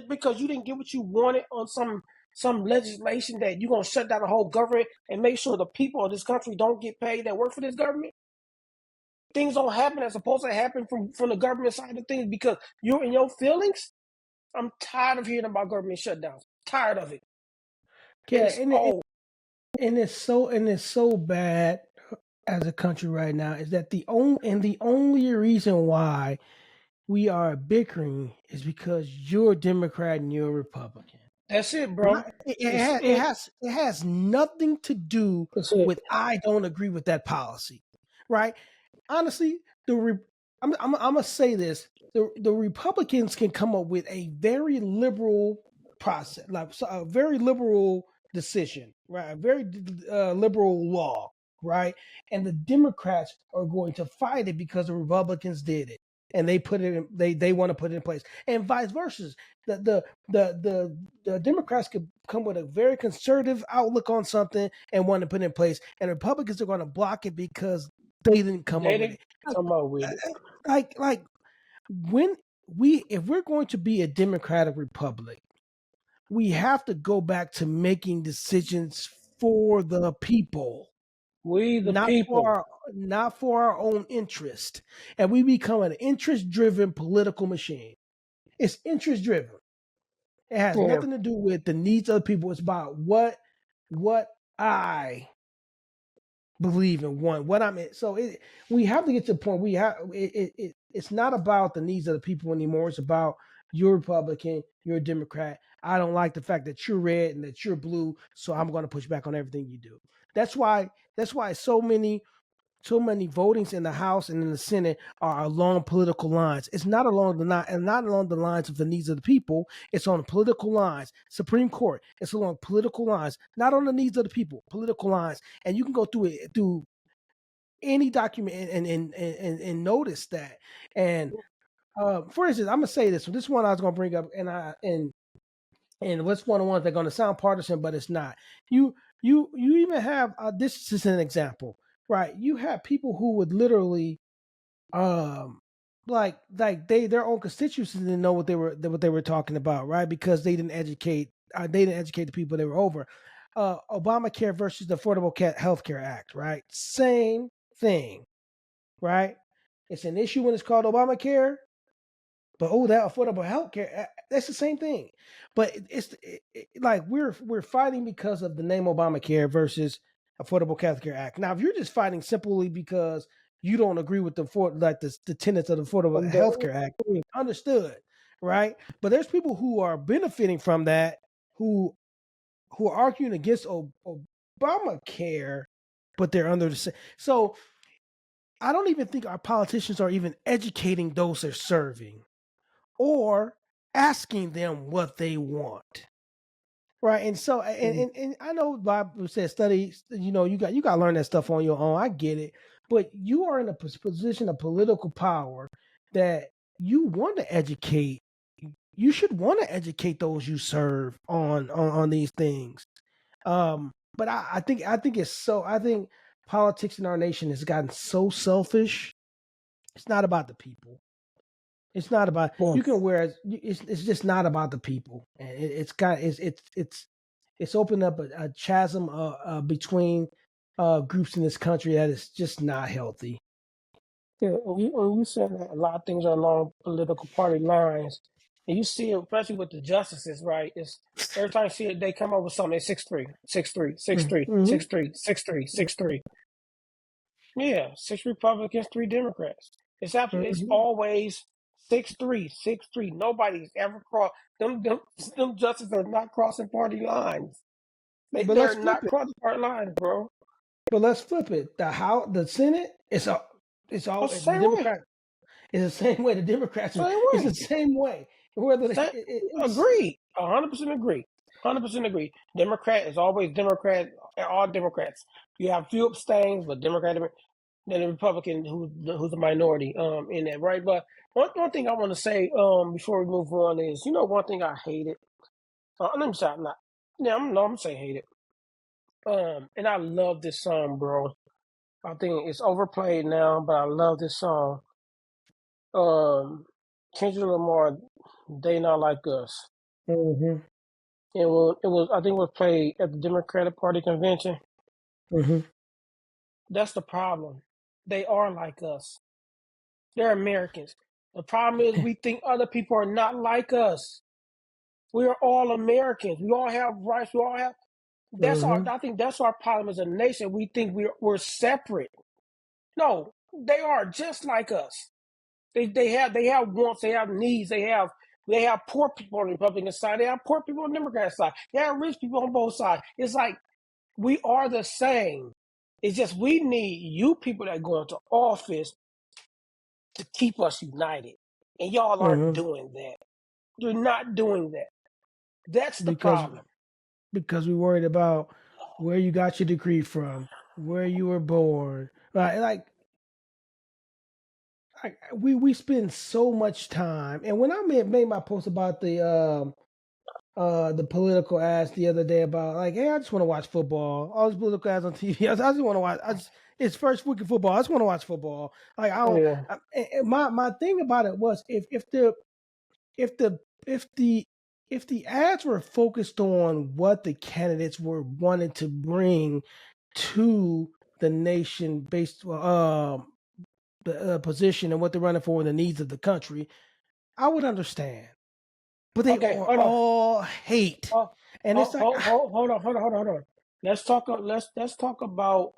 Because you didn't get what you wanted on some legislation that you're gonna shut down the whole government and make sure the people of this country don't get paid that work for this government. Things don't happen as supposed to happen from the government side of things because you're in your feelings. I'm tired of hearing about government shutdowns. Tired of it. Yeah, and it's so bad as a country right now is that the only reason why we are bickering is because you're a Democrat and you're a Republican. That's it, bro. It has nothing to do with I don't agree with that policy, right? Honestly, I'm gonna say this: the Republicans can come up with a very liberal process, like a very liberal decision, right? A very liberal law, right? And the Democrats are going to fight it because the Republicans did it, and they put it in, they want to put it in place, and vice versa. The Democrats could come with a very conservative outlook on something and want to put it in place, and Republicans are going to block it because they didn't come up with it. Like when if we're going to be a democratic republic, we have to go back to making decisions for the people. We the people. Not for our own interest. And we become an interest-driven political machine. It's interest-driven. It has nothing to do with the needs of the people. It's about what I believe in, what I'm in. So we have to get to the point it's not about the needs of the people anymore. It's about you're Republican, you're a Democrat. I don't like the fact that you're red and that you're blue, so I'm going to push back on everything you do. That's why so many votings in the House and in the Senate are along political lines. It's not along the lines of the needs of the people. It's on political lines. Supreme Court, it's along political lines, not on the needs of the people. Political lines, and you can go through any document and notice that. And for instance, I'm gonna say this. This one I was gonna bring up, and what's one of the ones that's gonna sound partisan, but it's not. You even have this is an example. Right, you have people who would literally, like their own constituents didn't know what they were talking about, right? Because they didn't educate the people they were over. Obamacare versus the Affordable Health Care Act, right? Same thing, right? It's an issue when it's called Obamacare, but that affordable health care, that's the same thing. But it's like we're fighting because of the name Obamacare versus Affordable Health Care Act. Now, if you're just fighting simply because you don't agree with the tenets of the Affordable Health Care Act, understood, right? But there's people who are benefiting from that who are arguing against Obamacare, but they're under the same. So I don't even think our politicians are even educating those they're serving or asking them what they want. Right, and so and I know Bible says study. You got to learn that stuff on your own. I get it, but you are in a position of political power that you want to educate. You should want to educate those you serve on these things. But I think it's so. I think politics in our nation has gotten so selfish. It's not about the people. It's not about Yeah. you can wear. It's just not about the people, and it's opened up a chasm between groups in this country that is just not healthy. Yeah, when you said that a lot of things are along political party lines, and you see it, especially with the justices, right? It's every time you see it, they come up with something. It's 6-3, 6-3, 6-3, Mm-hmm. 6-3, 6-3, 6-3. Yeah, 6 Republicans, 3 Democrats. It's Mm-hmm. always 6-3, 6-3. Nobody's ever crossed them justices are not crossing party lines. But They're let's flip not it. crossing party lines, bro. But let's flip it. The Senate, it's all The the same way. Democrat is the same way. The Democrats Same is the way. same way. Whether Same, it's agreed. 100% agree. 100% agree. Democrat is always Democrat. All Democrats. You have few abstains, but Democrat, then a Republican who's a minority in that, right? But one thing I want to say before we move on is, one thing I hated. Let me say I'm not. Yeah, I'm no, I'm gonna say hated. And I love this song, bro. I think it's overplayed now, but I love this song. Kendrick Lamar, "They Not Like Us." mm-hmm, It was I think it was played at the Democratic Party convention. mm-hmm. That's the problem. They are like us. They're Americans. The problem is we think other people are not like us. We are all Americans. We all have rights. We all have. Mm-hmm. I think that's our problem as a nation. We think we're separate. No, they are just like us. They have wants. They have needs. They have poor people on the Republican side. They have poor people on the Democrat side. They have rich people on both sides. It's like we are the same. It's just we need you people that go into office to keep us united. And y'all aren't Mm-hmm. doing that. You're not doing that. That's the because problem. because we worried about where you got your degree from, where you were born. Right? We spend so much time, and when I made my post about the political ads the other day about like, hey, I just want to watch football. All these political ads on TV. I just want to watch. It's first week of football. I just want to watch football. Like I don't. Yeah. And my thing about it was if the if the if the ads were focused on what the candidates were wanting to bring to the nation based the position and what they're running for and the needs of the country, I would understand. But they Okay, are hold on. all hate, Oh, and it's like hold on. Let's talk about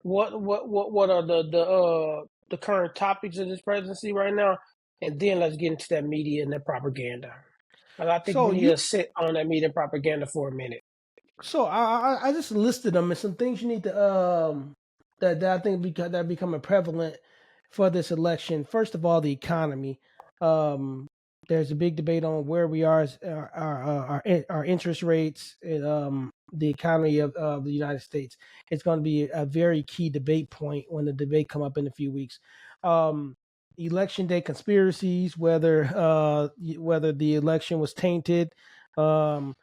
what are the current topics of this presidency right now, and then let's get into that media and that propaganda. And I think so we need to you sit on that media and propaganda for a minute. So I just listed them and some things you need to that I think that becoming prevalent for this election. First of all, the economy. Um, there's a big debate on where we are as our interest rates and the economy of the United States. It's going to be a very key debate point when the debate come up in a few weeks. Um, Election day conspiracies, whether the election was tainted. Um,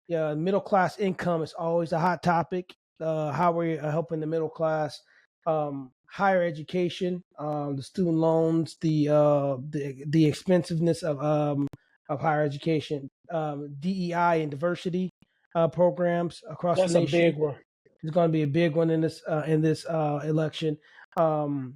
yeah, middle class income is always a hot topic. How we're helping the middle class, higher education, the student loans, the expensiveness of higher education, DEI and diversity programs across the That's a nation big one. is going to be a big one in this election. Um,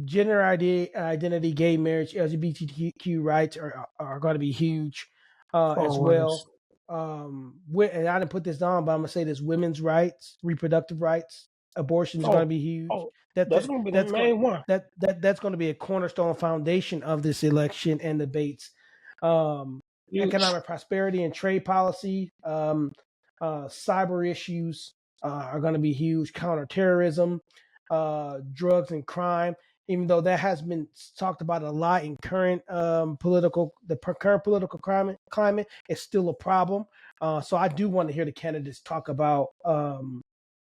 Gender identity, gay marriage, LGBTQ rights are going to be huge as Always. well. And I didn't put this on, but I'm gonna say this: women's rights, reproductive rights, abortion is going to Oh, be huge. oh, That that's that gonna be the that's going main one. that's going to be a cornerstone foundation of this election and debates. Um, Huge. Economic prosperity and trade policy, cyber issues are going to be huge. Counterterrorism, drugs and crime. even though that has been talked about a lot in current current political climate, it's still a problem. So I do want to hear the candidates talk about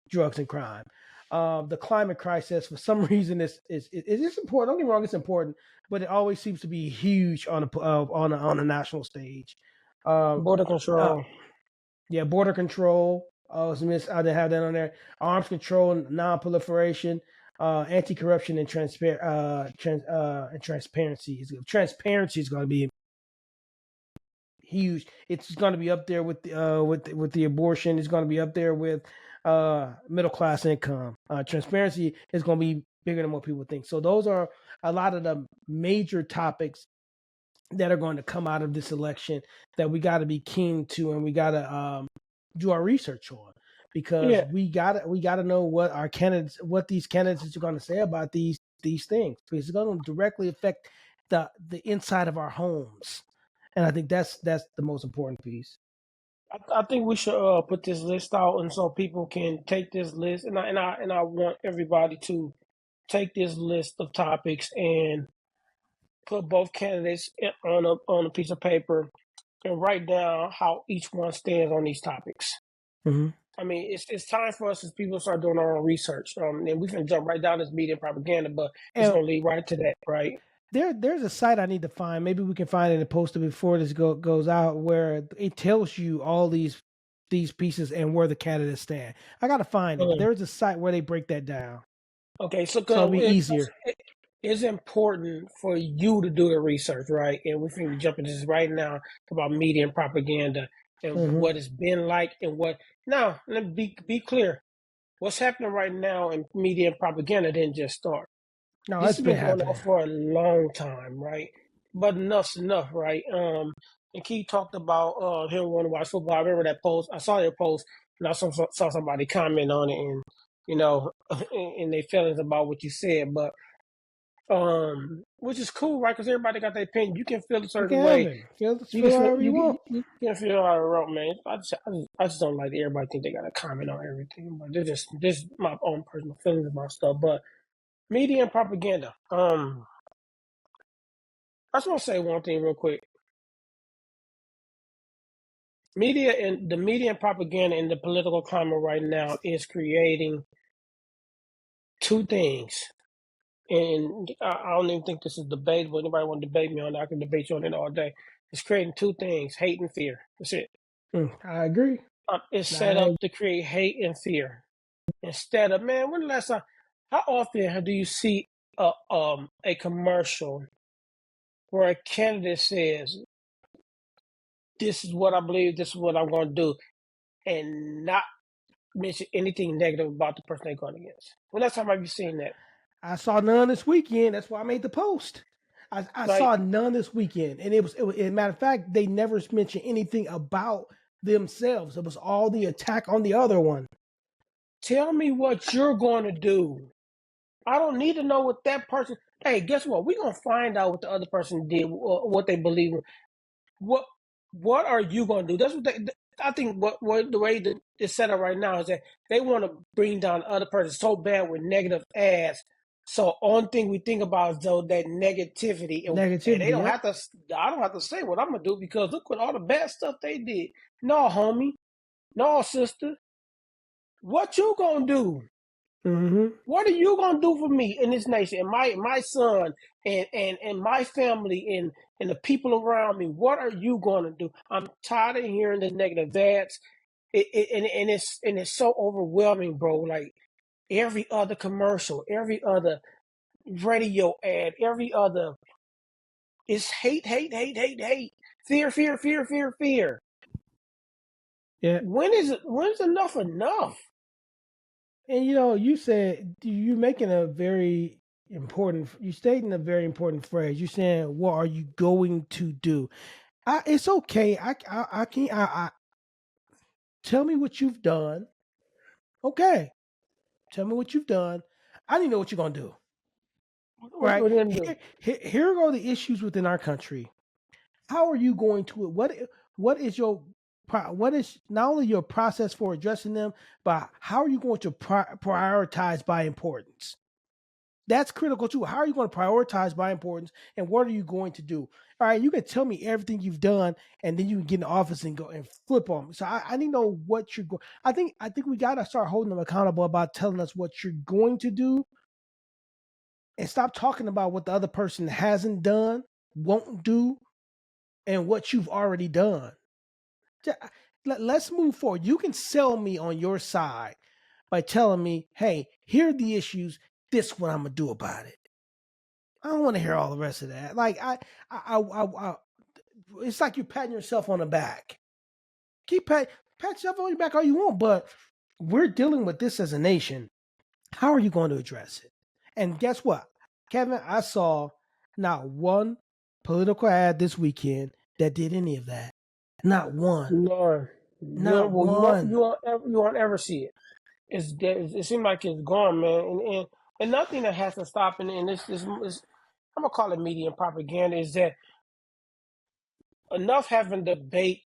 drugs and crime. The climate crisis, for some reason, is important. Don't get me wrong, it's important, but it always seems to be huge on a national stage. Border control. Yeah, border control. I didn't have that on there. Arms control, non-proliferation, anti-corruption, and transparency. Transparency is going to be huge. It's going to be up there with the abortion. It's going to be up there with middle class income. Transparency is going to be bigger than what people think. So those are a lot of the major topics that are going to come out of this election that we got to be keen to, and we got to do our research on, because we got to know what these candidates are going to say about these things, because it's going to directly affect the inside of our homes, and I think that's the most important piece. I think we should put this list out, and so people can take this list, and I want everybody to take this list of topics and put both candidates on a piece of paper and write down how each one stands on these topics. Mm-hmm. I mean, it's time for us as people start doing our own research. And we can jump right down this media propaganda, but it's going to lead right to that, right? There's a site I need to find. Maybe we can find it and post it before this goes out, where it tells you all these pieces and where the candidates stand. I got to find it. But there's a site where they break that down. Okay, so it'll be easier. It's important for you to do the research, right? And we can jump into this right now about media and propaganda and what it's been like and what. Now, let me be clear. What's happening right now in media and propaganda didn't just start. No, this it's has been going happening on for a long time, right? But enough's enough, right? And Keith talked about him wanting to watch football. I remember that post. I saw your post, and I saw somebody comment on it, and and their feelings about what you said. But which is cool, right? Because everybody got their opinion. You can feel a certain way. You can feel how it wrote, man. I just don't like that everybody think they got to comment on everything. But they're just my own personal feelings about stuff. But media and propaganda. I just want to say one thing real quick. The media and propaganda in the political climate right now is creating two things. And I don't even think this is debatable. Anybody want to debate me on that? I can debate you on it all day. It's creating two things: hate and fear. That's it. I agree. It's set up to create hate and fear. Instead of, man, when the last time? How often do you see a commercial where a candidate says, "This is what I believe. This is what I'm going to do," and not mention anything negative about the person they're going against? When last time have you seen that? I saw none this weekend. That's why I made the post. I saw none this weekend, and it was matter of fact, they never mentioned anything about themselves. It was all the attack on the other one. Tell me what you're going to do. I don't need to know what that person. Hey, guess what? We're gonna find out what the other person did, what they believe. What are you gonna do? That's what they. I think what the way that it's set up right now is that they want to bring down the other person so bad with negative ads. So only thing we think about is though that negativity. And they don't have to. I don't have to say what I'm gonna do, because look at all the bad stuff they did. No, homie. No, sister. What you gonna do? Mm-hmm. What are you gonna do for me in this nation, and my son, and my family, and the people around me? What are you gonna do? I'm tired of hearing the negative ads. It's so overwhelming, bro. Like every other commercial, every other radio ad, every other is hate, fear, fear. Yeah. When's enough enough? And you said you're making a very important. You're stating a very important phrase. You're saying, "What are you going to do?" It's okay. I can't. Tell me what you've done. Okay, tell me what you've done. I need to know what you're gonna do. Right? Here are the issues within our country. How are you going to it? What is not only your process for addressing them, but how are you going to prioritize by importance? That's critical too. How are you going to prioritize by importance, and what are you going to do? All right, you can tell me everything you've done, and then you can get in the office and go and flip on me. So I need to know what you're going. I think we got to start holding them accountable about telling us what you're going to do, and stop talking about what the other person hasn't done, won't do, and what you've already done. Let's move forward. You can sell me on your side by telling me, hey, here are the issues. This is what I'm gonna do about it. I don't want to hear all the rest of that. Like it's like you're patting yourself on the back. Keep pat yourself on your back all you want, but we're dealing with this as a nation. How are you going to address it? And guess what, Kevin? I saw not one political ad this weekend that did any of that. Not one. No, Not one. You won't ever see it. It seems like it's gone, man. And nothing that has to stop. And this I'm gonna call it media and propaganda. Is that enough having debate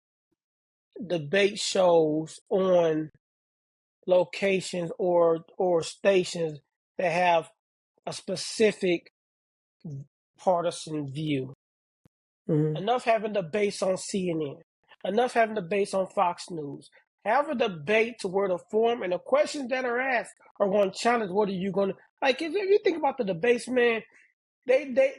shows on locations or stations that have a specific partisan view. Mm-hmm. Enough having debates on CNN. Enough having debates on Fox News. Have a debate to where the form and the questions that are asked are going to challenge what are you going to like. If you think about the debates, man, the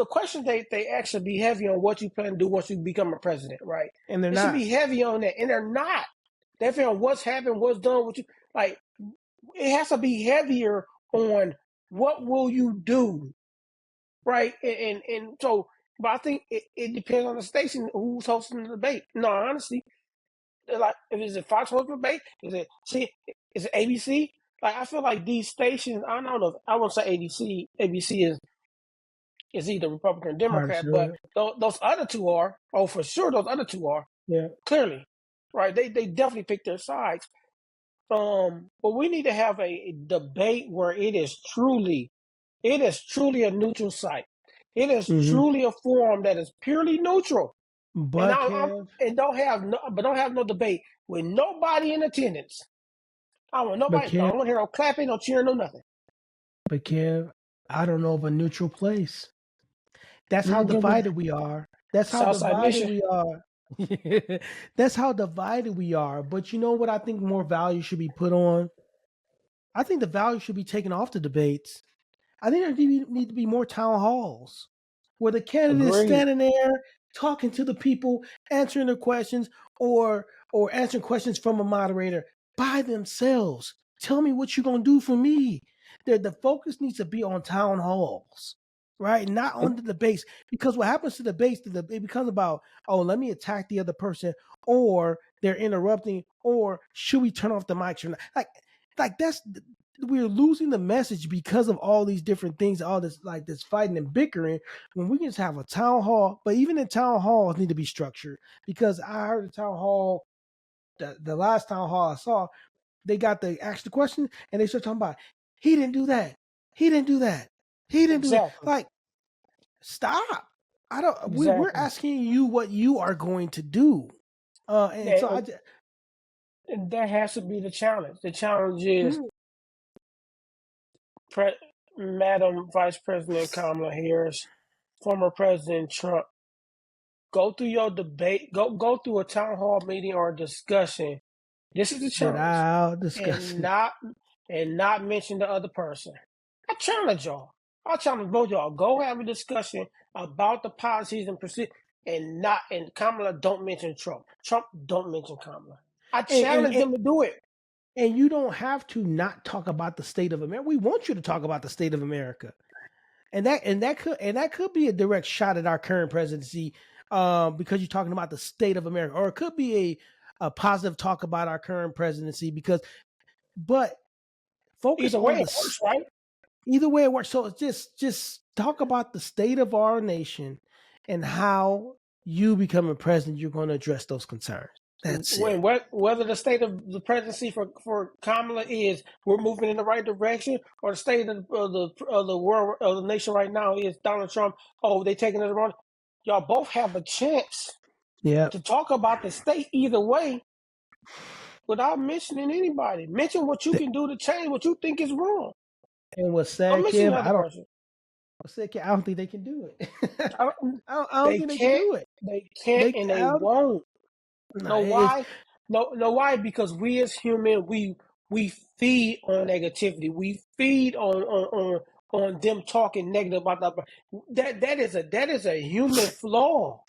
questions they actually be heavy on what you plan to do once you become a president, right? And they're it not. Should be heavy on that, and they're not. They're heavy on what's happened, what's done, what you like. It has to be heavier on what will you do, right? And so, but I think it depends on the station who's hosting the debate. No, honestly, like if it's a Fox hosting debate, is it ABC? Like I feel like these stations, I don't know. I won't say ABC. ABC is either Republican or Democrat, but those other two are. Oh, for sure, those other two are. Yeah, clearly, right? They definitely pick their sides. But we need to have a debate where it is truly a neutral site. It is truly a forum that is purely neutral. But don't have no debate with nobody in attendance. I want nobody. I don't want to hear no clapping, no cheering, no nothing. But Kev, I don't know of a neutral place. That's how divided we are. That's how divided we are. That's how divided we are. But you know what I think more value should be put on? I think the value should be taken off the debates. I think there need to be more town halls where the candidate is standing there talking to the people, answering their questions, or answering questions from a moderator by themselves. Tell me what you're gonna do for me. The focus needs to be on town halls, right? Not on the debates. Because what happens to debates, it becomes about, oh, let me attack the other person, or they're interrupting, or should we turn off the mics or not? Like that's we're losing the message because of all these different things, all this like this fighting and bickering, when we can just have a town hall. But even in town halls need to be structured, because I heard the town hall, the last town hall I saw, they got the ask the question and they start talking about he didn't do that, he didn't do that, he didn't do that. Like, stop. I don't. We're asking you what you are going to do, and so that has to be the challenge. The challenge is Madam Vice President Kamala Harris, former President Trump. Go through your debate. Go through a town hall meeting or a discussion. This is the challenge. And not mention the other person. I challenge y'all. I challenge both y'all. Go have a discussion about the policies and procedures, and Kamala don't mention Trump. Trump don't mention Kamala. I challenge them to do it. And you don't have to not talk about the state of America. We want you to talk about the state of America, and that could be a direct shot at our current presidency, because you're talking about the state of America, or it could be a positive talk about our current presidency. But focus on the works, right? Either way it works. So it's just talk about the state of our nation and how you becoming president, you're going to address those concerns. That's it. Whether the state of the presidency for Kamala is we're moving in the right direction, or the state of the world of the nation right now is Donald Trump. Oh, they taking it wrong. Y'all both have a chance, to talk about the state either way. without mentioning anybody. Mention what you can do to change what you think is wrong. And what's Don't sad, mention Kev, the other person. I don't think they can do it. I I don't think they can do it. They can't, and they won't. No, Know why? No, why? Because we as human, we feed on negativity. We feed on them talking negative about that is a human flaw.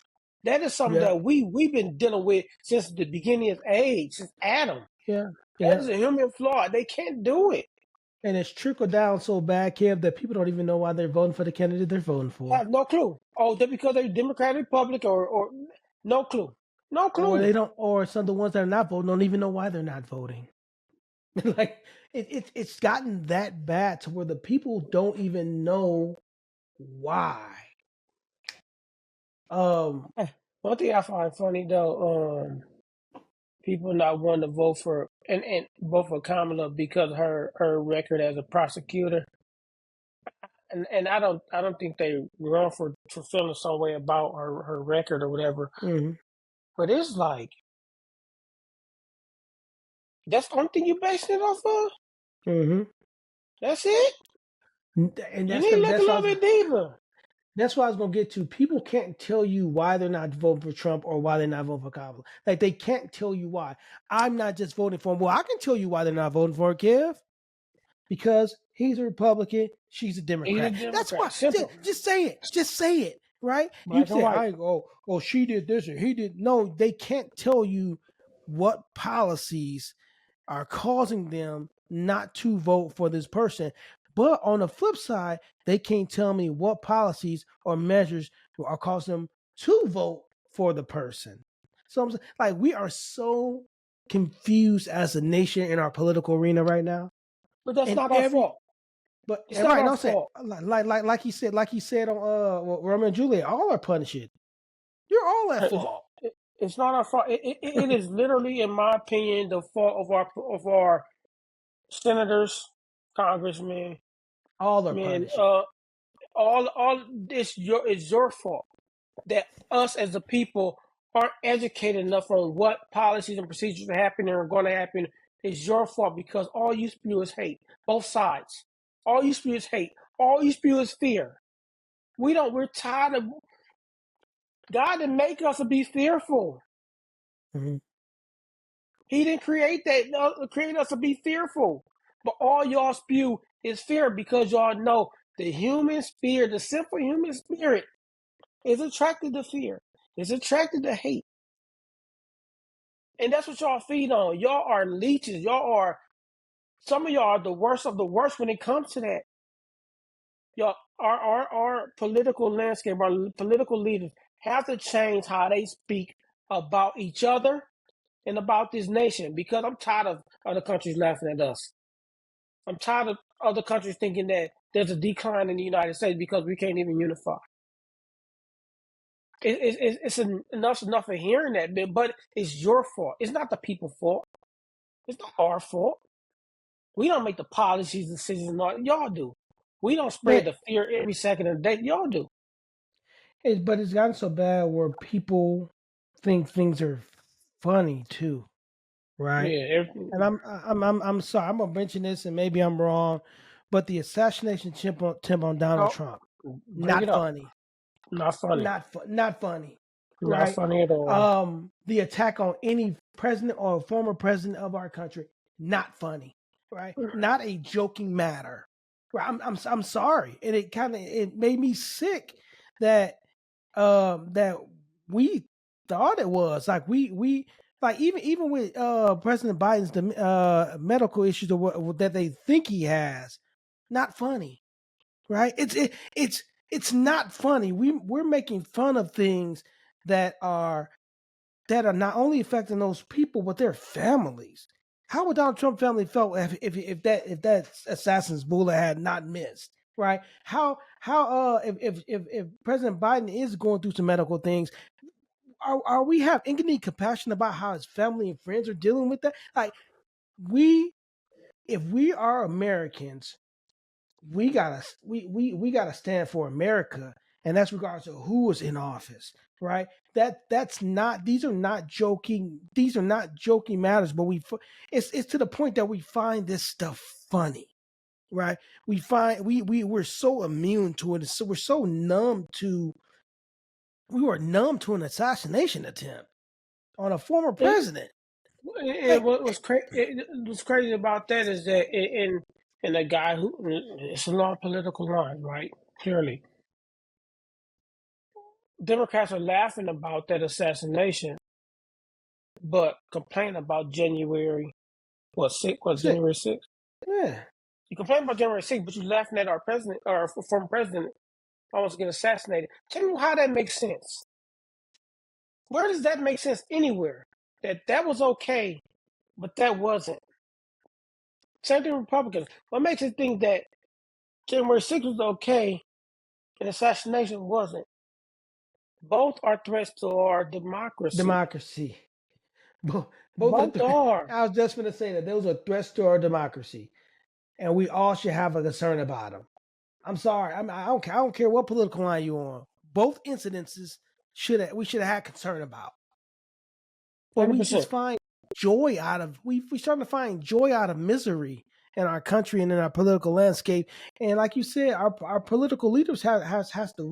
That is something that we've been dealing with since the beginning of age, since Adam. Yeah. That is a human flaw. They can't do it. And it's trickled down so bad, Kev, that people don't even know why they're voting for the candidate they're voting for. I have no clue. Oh, just because they're Democrat, Republican, or no clue. No clue. Or they don't, or some of the ones that are not voting don't even know why they're not voting. Like it's gotten that bad to where the people don't even know why. One thing I find funny though, people not wanting to vote for and vote for Kamala because her record as a prosecutor, and I don't think they run for feeling some way about her record or whatever. Mm-hmm. But it's like that's the only thing you basing it off of. Mm-hmm. That's it. And you need to look a little bit deeper. That's what I was gonna get to. People can't tell you why they're not voting for Trump or why they're not voting for Kamala. Like they can't tell you why. I'm not just voting for him. Well, I can tell you why they're not voting for Kev. Because he's a Republican, she's a Democrat. That's why. Just say it. Just say it. Right? You say, I go, oh, she did this or he did. No, they can't tell you what policies are causing them not to vote for this person. But on the flip side, they can't tell me what policies or measures are causing them to vote for the person. So I'm saying, like, we are so confused as a nation in our political arena right now. But that's not our fault. But it's not our fault. Like he said on Romeo and Juliet, all are punished. You're all at fault. It's not our fault. It is literally, in my opinion, the fault of our senators, congressmen. All are punished. All it's your fault that us as a people aren't educated enough on what policies and procedures are happening or going to happen. It's your fault because all you spew is hate. Both sides. All you spew is hate. All you spew is fear. We're tired of God didn't make us to be fearful. Mm-hmm. He didn't create us to be fearful. But all y'all spew is fear because y'all know the human spirit, the simple human spirit, is attracted to fear. It's attracted to hate. And that's what y'all feed on. Y'all are leeches. Some of y'all are the worst of the worst when it comes to that. Y'all, our political landscape, our political leaders have to change how they speak about each other and about this nation because I'm tired of other countries laughing at us. I'm tired of other countries thinking that there's a decline in the United States because we can't even unify. It's enough of hearing that, but it's your fault. It's not the people's fault. It's not our fault. We don't make the policies, decisions, y'all do. We don't spread the fear every second of the day. Y'all do. But it's gotten so bad where people think things are funny too, right? Yeah. And I'm sorry. I'm gonna mention this, and maybe I'm wrong, but the assassination attempt on Donald Trump, not funny. Not funny. Not funny. Not right? funny at all. The attack on any president or former president of our country, not funny, right? Not a joking matter. Right? I'm sorry, and it made me sick that that we thought it was like we like even with President Biden's the medical issues that they think he has, not funny, right? It's not funny. We're making fun of things that are not only affecting those people but their families. How would Donald Trump family felt if that assassin's bullet had not missed? Right? How if President Biden is going through some medical things, are we have any compassion about how his family and friends are dealing with that? Like if we are Americans, we gotta stand for America and that's regardless of who is in office, right? That's not. These are not joking. These are not joking matters. But it's to the point that we find this stuff funny, right? We're so immune to it. So we're so numb to. We were numb to an assassination attempt on a former president. What's crazy about that is that in a guy who it's a long political line, right? Clearly, Democrats are laughing about that assassination, but complain about January January 6th? Yeah. You complain about January 6th, but you laughing at our president or former president almost getting assassinated. Tell me how that makes sense. Where does that make sense anywhere? That was okay, but that wasn't. Same thing with Republicans. What makes it think that January 6th was okay and assassination wasn't? Both are threats to our democracy. Both are. I was just going to say that those are threats to our democracy, and we all should have a concern about them. I'm sorry. I don't care what political line you're on. Both incidences we should have had concern about. But 100%. we just find joy out of we starting to find joy out of misery in our country and in our political landscape. And like you said, our political leaders have to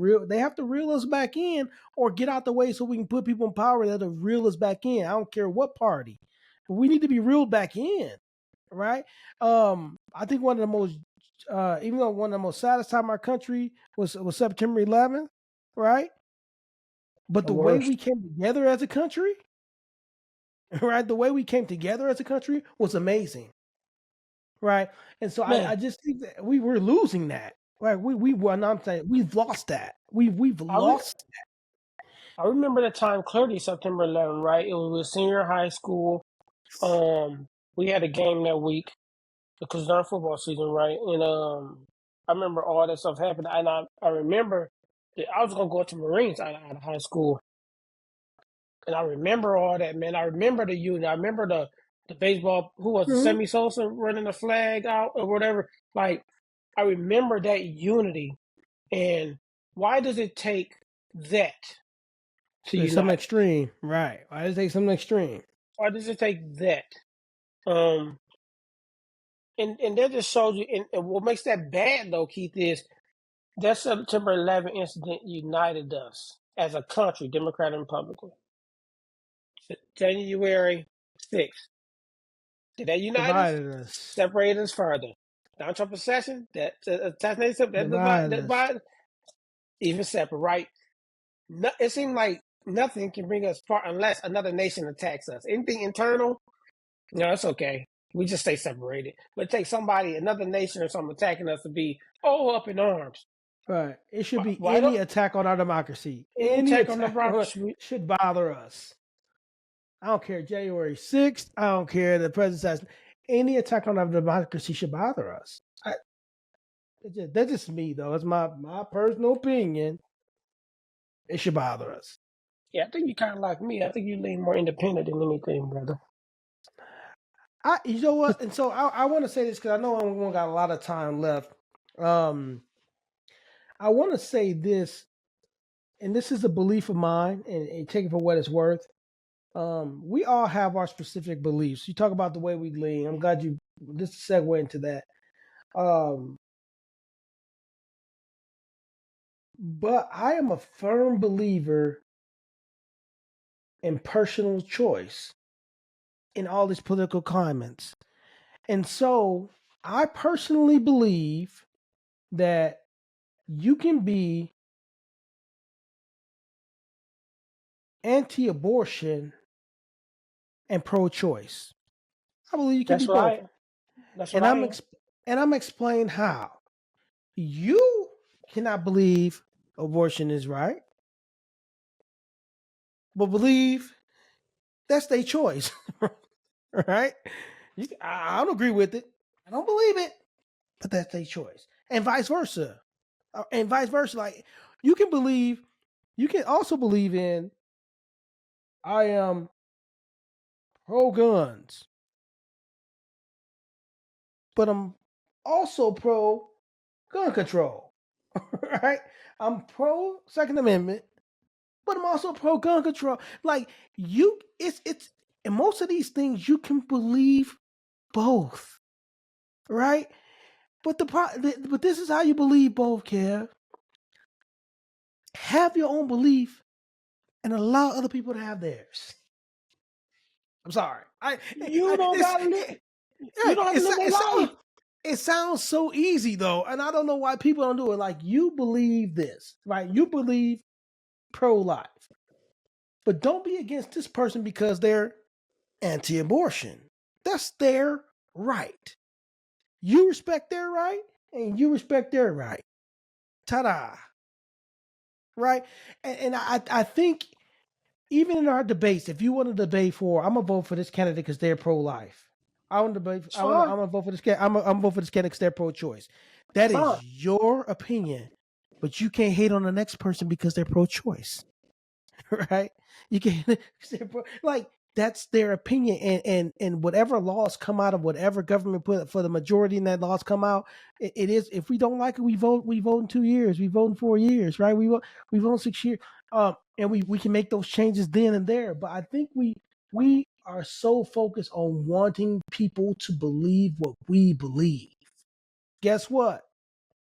reel us back in or get out the way so we can put people in power that'll reel us back in. I don't care what party. But we need to be reeled back in. Right? I think one of the most even though one of the most saddest time in our country was September 11th, right? But the way we came together as a country, right? The way we came together as a country was amazing, right? And so I just think that we were losing that, right? I'm saying we've lost that. We've lost that. I remember the time clearly, September 11th, right? It was senior high school. We had a game that week because it's our football season, right? And I remember all that stuff happened, and I remember that I was gonna go to Marines out of high school. And I remember all that, man. I remember the unit. I remember the baseball, who was Sammy Sosa running the flag out or whatever. Like, I remember that unity. And why does it take that to unite? Something extreme, right? Why does it take something extreme? Why does it take that? And that just shows you, and what makes that bad, though, Keith, is that September 11th incident united us as a country, Democrat and Republican. January 6th. Did that unite us? Separated us further. Donald Trump assassination, that assassination, that divide, even separate, right? No, it seemed like nothing can bring us apart unless another nation attacks us. Anything internal, no, it's okay. We just stay separated. But it takes somebody, another nation or something attacking us to be up in arms. Right. It should be any attack on our democracy. Any attack on democracy should bother us. I don't care January 6th. I don't care the president says any attack on our democracy should bother us. That's just me, though. It's my personal opinion. It should bother us. Yeah, I think you kind of like me. I think you lean more independent than anything, brother. You know what? And so I want to say this because I know we got a lot of time left. I want to say this, and this is a belief of mine, and take it for what it's worth. We all have our specific beliefs. You talk about the way we lean. I'm glad you just segue into that. But I am a firm believer in personal choice in all these political climates. And so I personally believe that you can be anti-abortion and pro-choice. I believe you can be both. That's and right. I'm explaining how. You cannot believe abortion is right, but believe that's their choice, right? I don't agree with it. I don't believe it, but that's their choice, and vice versa. Like you can also believe in I am pro guns, but I'm also pro gun control. right? I'm pro Second Amendment, but I'm also pro gun control. Like it's in most of these things you can believe both, right? But but this is how you believe both, Kev. Have your own belief and allow other people to have theirs. I'm sorry. You don't gotta live. You don't have to live a life. It sounds so easy though, and I don't know why people don't do it. Like you believe this, right? You believe pro-life, but don't be against this person because they're anti-abortion. That's their right. You respect their right, and you respect their right. Ta-da! Right? And I think even in our debates, if you want to debate for, I'm gonna vote for this candidate because they're pro-life. I want to debate. I'm gonna vote for this. I'm gonna vote for this candidate because they're pro-choice. That is your opinion, but you can't hate on the next person because they're pro-choice, right? You can't like that's their opinion, and whatever laws come out of whatever government put for the majority in that laws come out, it is. If we don't like it, we vote in 2 years. We vote in 4 years, right? We vote in 6 years. And we can make those changes then and there. But I think we are so focused on wanting people to believe what we believe. Guess what?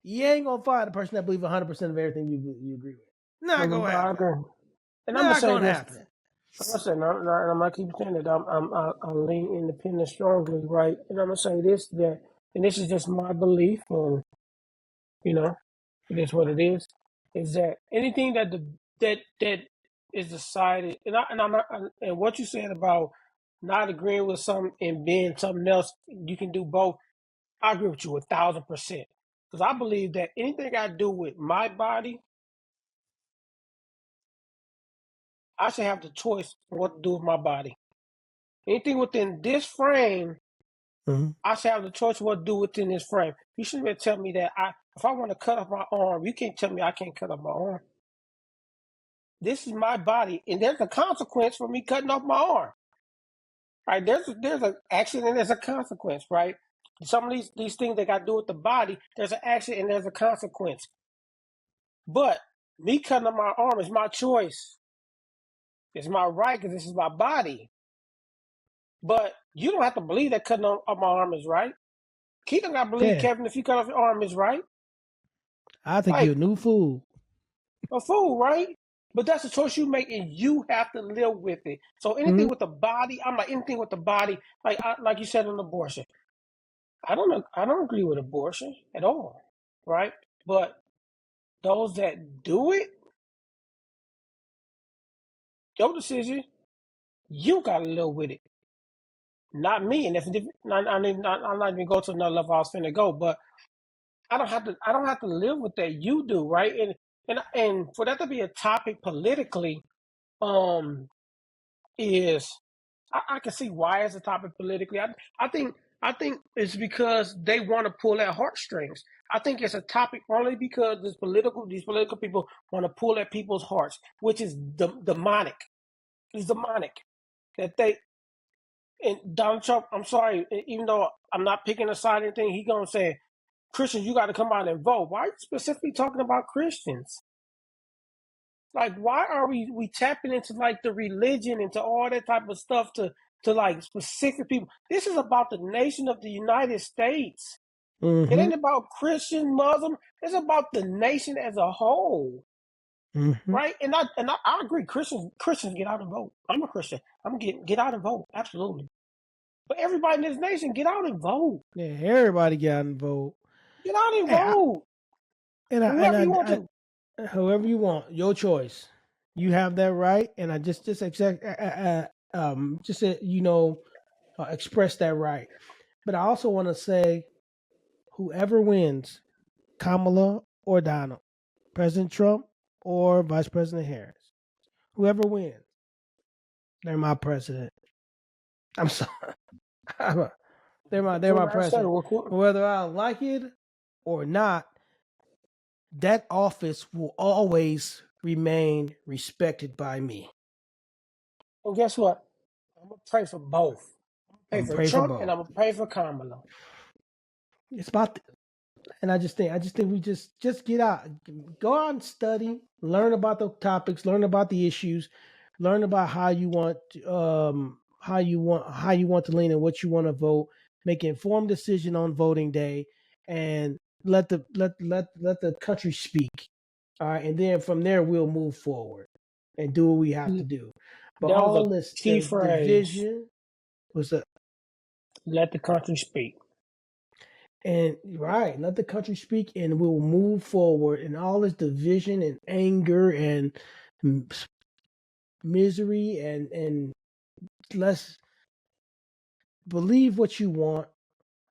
You ain't gonna find a person that believes 100% of everything you agree with. Not gonna happen. And I'm gonna say this. I'm gonna say, I'm gonna keep saying that I lean independent strongly, right? And I'm gonna say this and this is just my belief, and it is what it is that anything that is decided, and what you said about not agreeing with something and being something else, you can do both. I agree with you 1,000%, because I believe that anything I do with my body, I should have the choice of what to do with my body. Anything within this frame, I should have the choice of what to do within this frame. You shouldn't even tell me that if I want to cut off my arm, you can't tell me I can't cut off my arm. This is my body, and there's a consequence for me cutting off my arm. Right? There's an action and there's a consequence, right? Some of these things that got to do with the body, there's an action and there's a consequence. But me cutting off my arm is my choice. It's my right because this is my body. But you don't have to believe that cutting off my arm is right. Keaton, I believe, Kevin, if you cut off your arm is right. I think you're a new fool. A fool, right? But that's a choice you make, and you have to live with it. So anything with the body, I'm like anything with the body, like you said on abortion. I don't agree with abortion at all, right? But those that do it, your decision, you gotta live with it, not me. And I'm not even go to another level I was finna go, but I don't have to live with that. You do, right? And for that to be a topic politically, is I can see why it's a topic politically. I think it's because they want to pull at heartstrings. I think it's a topic only because these political people want to pull at people's hearts, which is demonic. It's demonic that they and Donald Trump. I'm sorry, even though I'm not picking a side or anything, he gonna say, Christians, you got to come out and vote. Why are you specifically talking about Christians? Like, why are we tapping into like the religion, into all that type of stuff to like specific people? This is about the nation of the United States. It ain't about Christian, Muslim. It's about the nation as a whole, right? And I agree. Christians get out and vote. I'm a Christian. I'm get out and vote. Absolutely. But everybody in this nation, get out and vote. Yeah, everybody get out and vote. Get out and vote. Whoever you want to. However you want, your choice. You have that right, and I just express that right. But I also want to say, whoever wins, Kamala or Donald, President Trump or Vice President Harris, whoever wins, they're my president. I'm sorry, they're my president. Whether I like it or not, that office will always remain respected by me. And guess what? I'm going to pray for both. I'm going to pray for Trump and I'm going to pray for Kamala. It's about And I just think we just get out, go out and study, learn about the topics, learn about the issues, learn about how you want how you want to lean and what you want to vote, make an informed decision on voting day, and let the country speak. All right, and then from there we'll move forward and do what we have to do. But That was a all this key phrase. division was a Let the country speak. And right, let the country speak, and we'll move forward. And all this division and anger and misery, and let's believe what you want,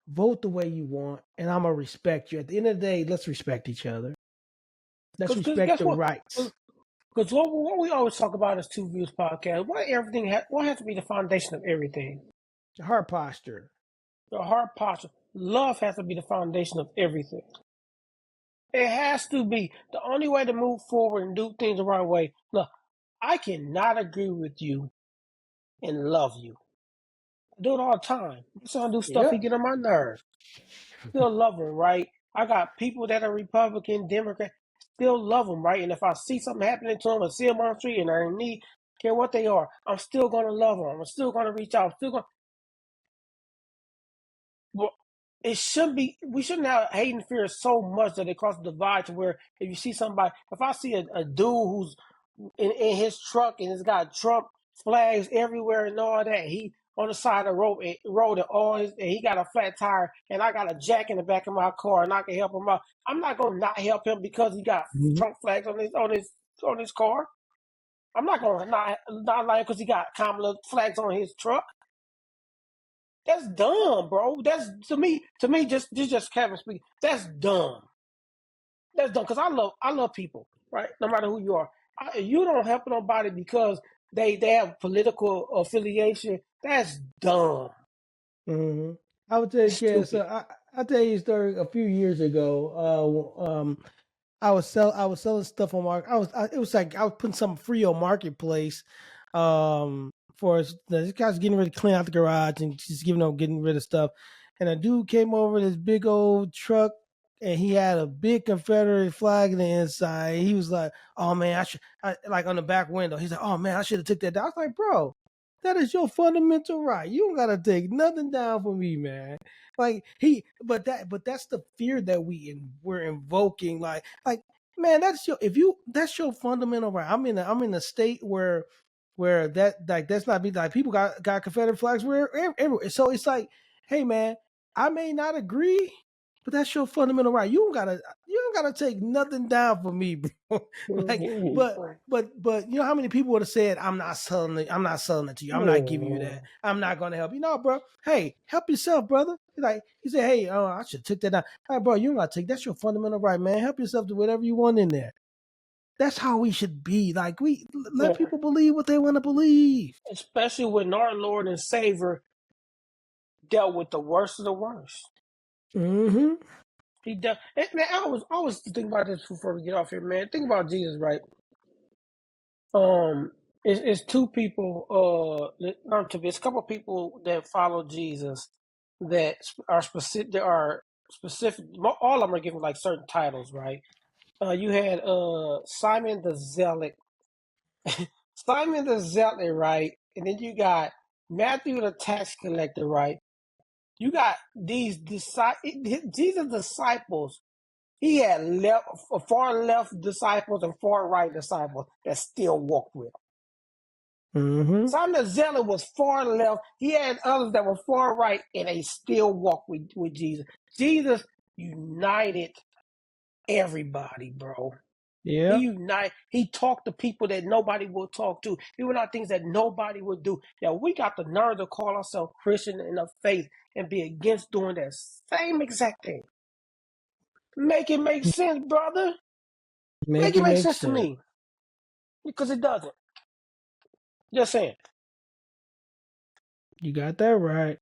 vote the way you want, and I'm gonna respect you. At the end of the day, let's respect each other. Let's respect the rights. Because what we always talk about is TuVues Podcast. What has to be the foundation of everything? The heart posture. The heart posture. Love has to be the foundation of everything. It has to be. The only way to move forward and do things the right way. Look, I cannot agree with you and love you. I do it all the time. My son do stuff, he get on my nerves. Still love him, right? I got people that are Republican, Democrat, still love them, right? And if I see something happening to them and see them on the street and they're in need, care what they are, I'm still going to love them. I'm still going to reach out. I'm still going. Well, it shouldn't be. We shouldn't have hate and fear so much that it crosses the divide to where if you see somebody, if I see a dude who's in his truck and it's got Trump flags everywhere and all that, he on the side of the road and he got a flat tire and I got a jack in the back of my car and I can help him out. I'm not gonna not help him because he got Trump flags on his car. I'm not gonna not like because he got Kamala flags on his truck. That's dumb, bro. That's to me just Kevin speaking. That's dumb. That's dumb because I love people, right? No matter who you are. You don't help nobody because they have political affiliation. That's dumb. Mm-hmm. I would tell you, yeah. Stupid. So I'll tell you a story. A few years ago, I was selling stuff on market. It was like I was putting something free on marketplace. For this guy's getting ready to clean out the garage and just getting rid of stuff. And a dude came over this big old truck, and he had a big Confederate flag in the inside. He was like, "Oh man, like on the back window." He's like, "Oh man, I should have took that down." I was like, "Bro, that is your fundamental right. You don't gotta take nothing down for me, man." Like but that's the fear that we're invoking. Like man, that's your fundamental right. I'm in a state where that's not be like people got Confederate flags everywhere. So it's like, hey man, I may not agree, but that's your fundamental right. You don't gotta take nothing down for me, bro. Like, but you know how many people would have said, I'm not selling it to you. I'm not giving you that. I'm not gonna help you. No, bro. Hey, help yourself, brother. He said, hey, I should take that down. Hey, bro, you don't gotta take that's your fundamental right, man. Help yourself to whatever you want in there. That's how we should be. Like we let people believe what they want to believe. Especially when our Lord and Savior dealt with the worst of the worst. Mm-hmm. He dealt. Man, I always think about this before we get off here, man. Think about Jesus, right? It's two people. Not two. It's a couple of people that follow Jesus that are specific. There are specific. All of them are given like certain titles, right? You had Simon the Zealot, Simon the Zealot, right? And then you got Matthew the tax collector, right? You got these Jesus disciples. He had far left disciples and far right disciples that still walked with him. Mm-hmm. Simon the Zealot was far left. He had others that were far right, and they still walked with Jesus. Jesus united everybody, bro. Yeah. He talked to people that nobody would talk to. He went out things that nobody would do. Yeah, we got the nerve to call ourselves Christian in the faith and be against doing that same exact thing. Make it make sense, brother. Make it make sense to me. Because it doesn't. Just saying. You got that right.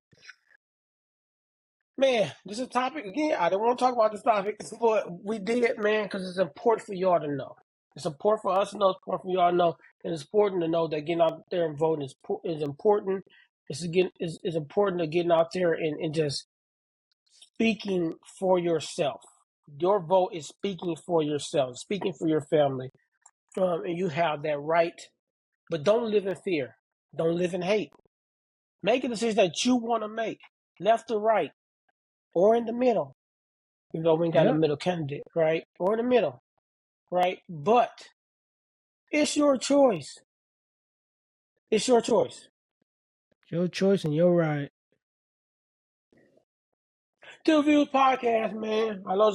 Man, this is a topic, again, I don't want to talk about this topic, but we did, man, because it's important for y'all to know. It's important for us to know, it's important for y'all to know, and it's important to know that getting out there and voting is important. It's important to getting out there and just speaking for yourself. Your vote is speaking for yourself, speaking for your family, and you have that right. But don't live in fear. Don't live in hate. Make a decision that you want to make, left or right, or in the middle. You know, we ain't got a middle candidate, right? Or in the middle, right? But it's your choice. It's your choice. Your choice and your right. TuVues Podcast, man. I know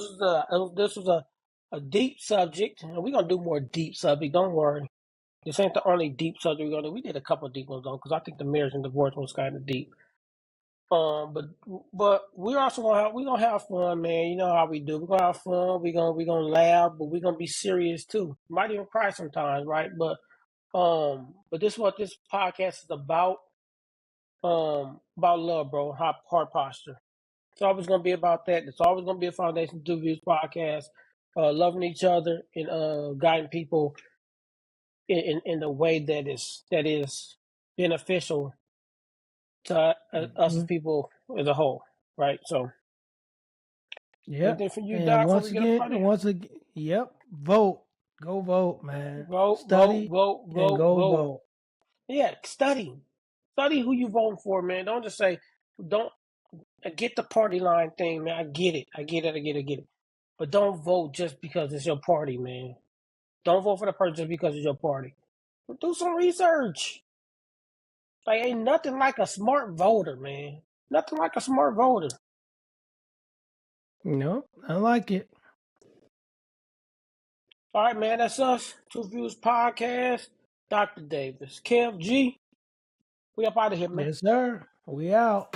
this was a deep subject, and we're gonna do more deep subject. Don't worry. This ain't the only deep subject we're gonna do. We did a couple of deep ones though, because I think the marriage and divorce was kind of deep. But we're also gonna have fun, man. You know how we do. We're gonna have fun. We're gonna laugh, but we're gonna be serious too. Might even cry sometimes, right? But this is what this podcast is about. About love, bro. Heart posture. It's always gonna be about that. It's always gonna be a foundation to TuVues Podcast. Loving each other and guiding people in a way that is beneficial to us as people as a whole, right? So, anything for you, And Doc? Before we get up out of again, vote. Go vote, man. vote, Study and go vote. vote. Yeah, study who you voting for, man. Don't just say don't get the party line thing, man. I get it. But don't vote just because it's your party, man. Don't vote for the person just because it's your party. Do some research. Like, ain't nothing like a smart voter, man. Nothing like a smart voter. No, I like it. All right, man. That's us. TuVues Podcast. Dr. Davis. Kev G. We up out of here, man. Yes, sir. We out.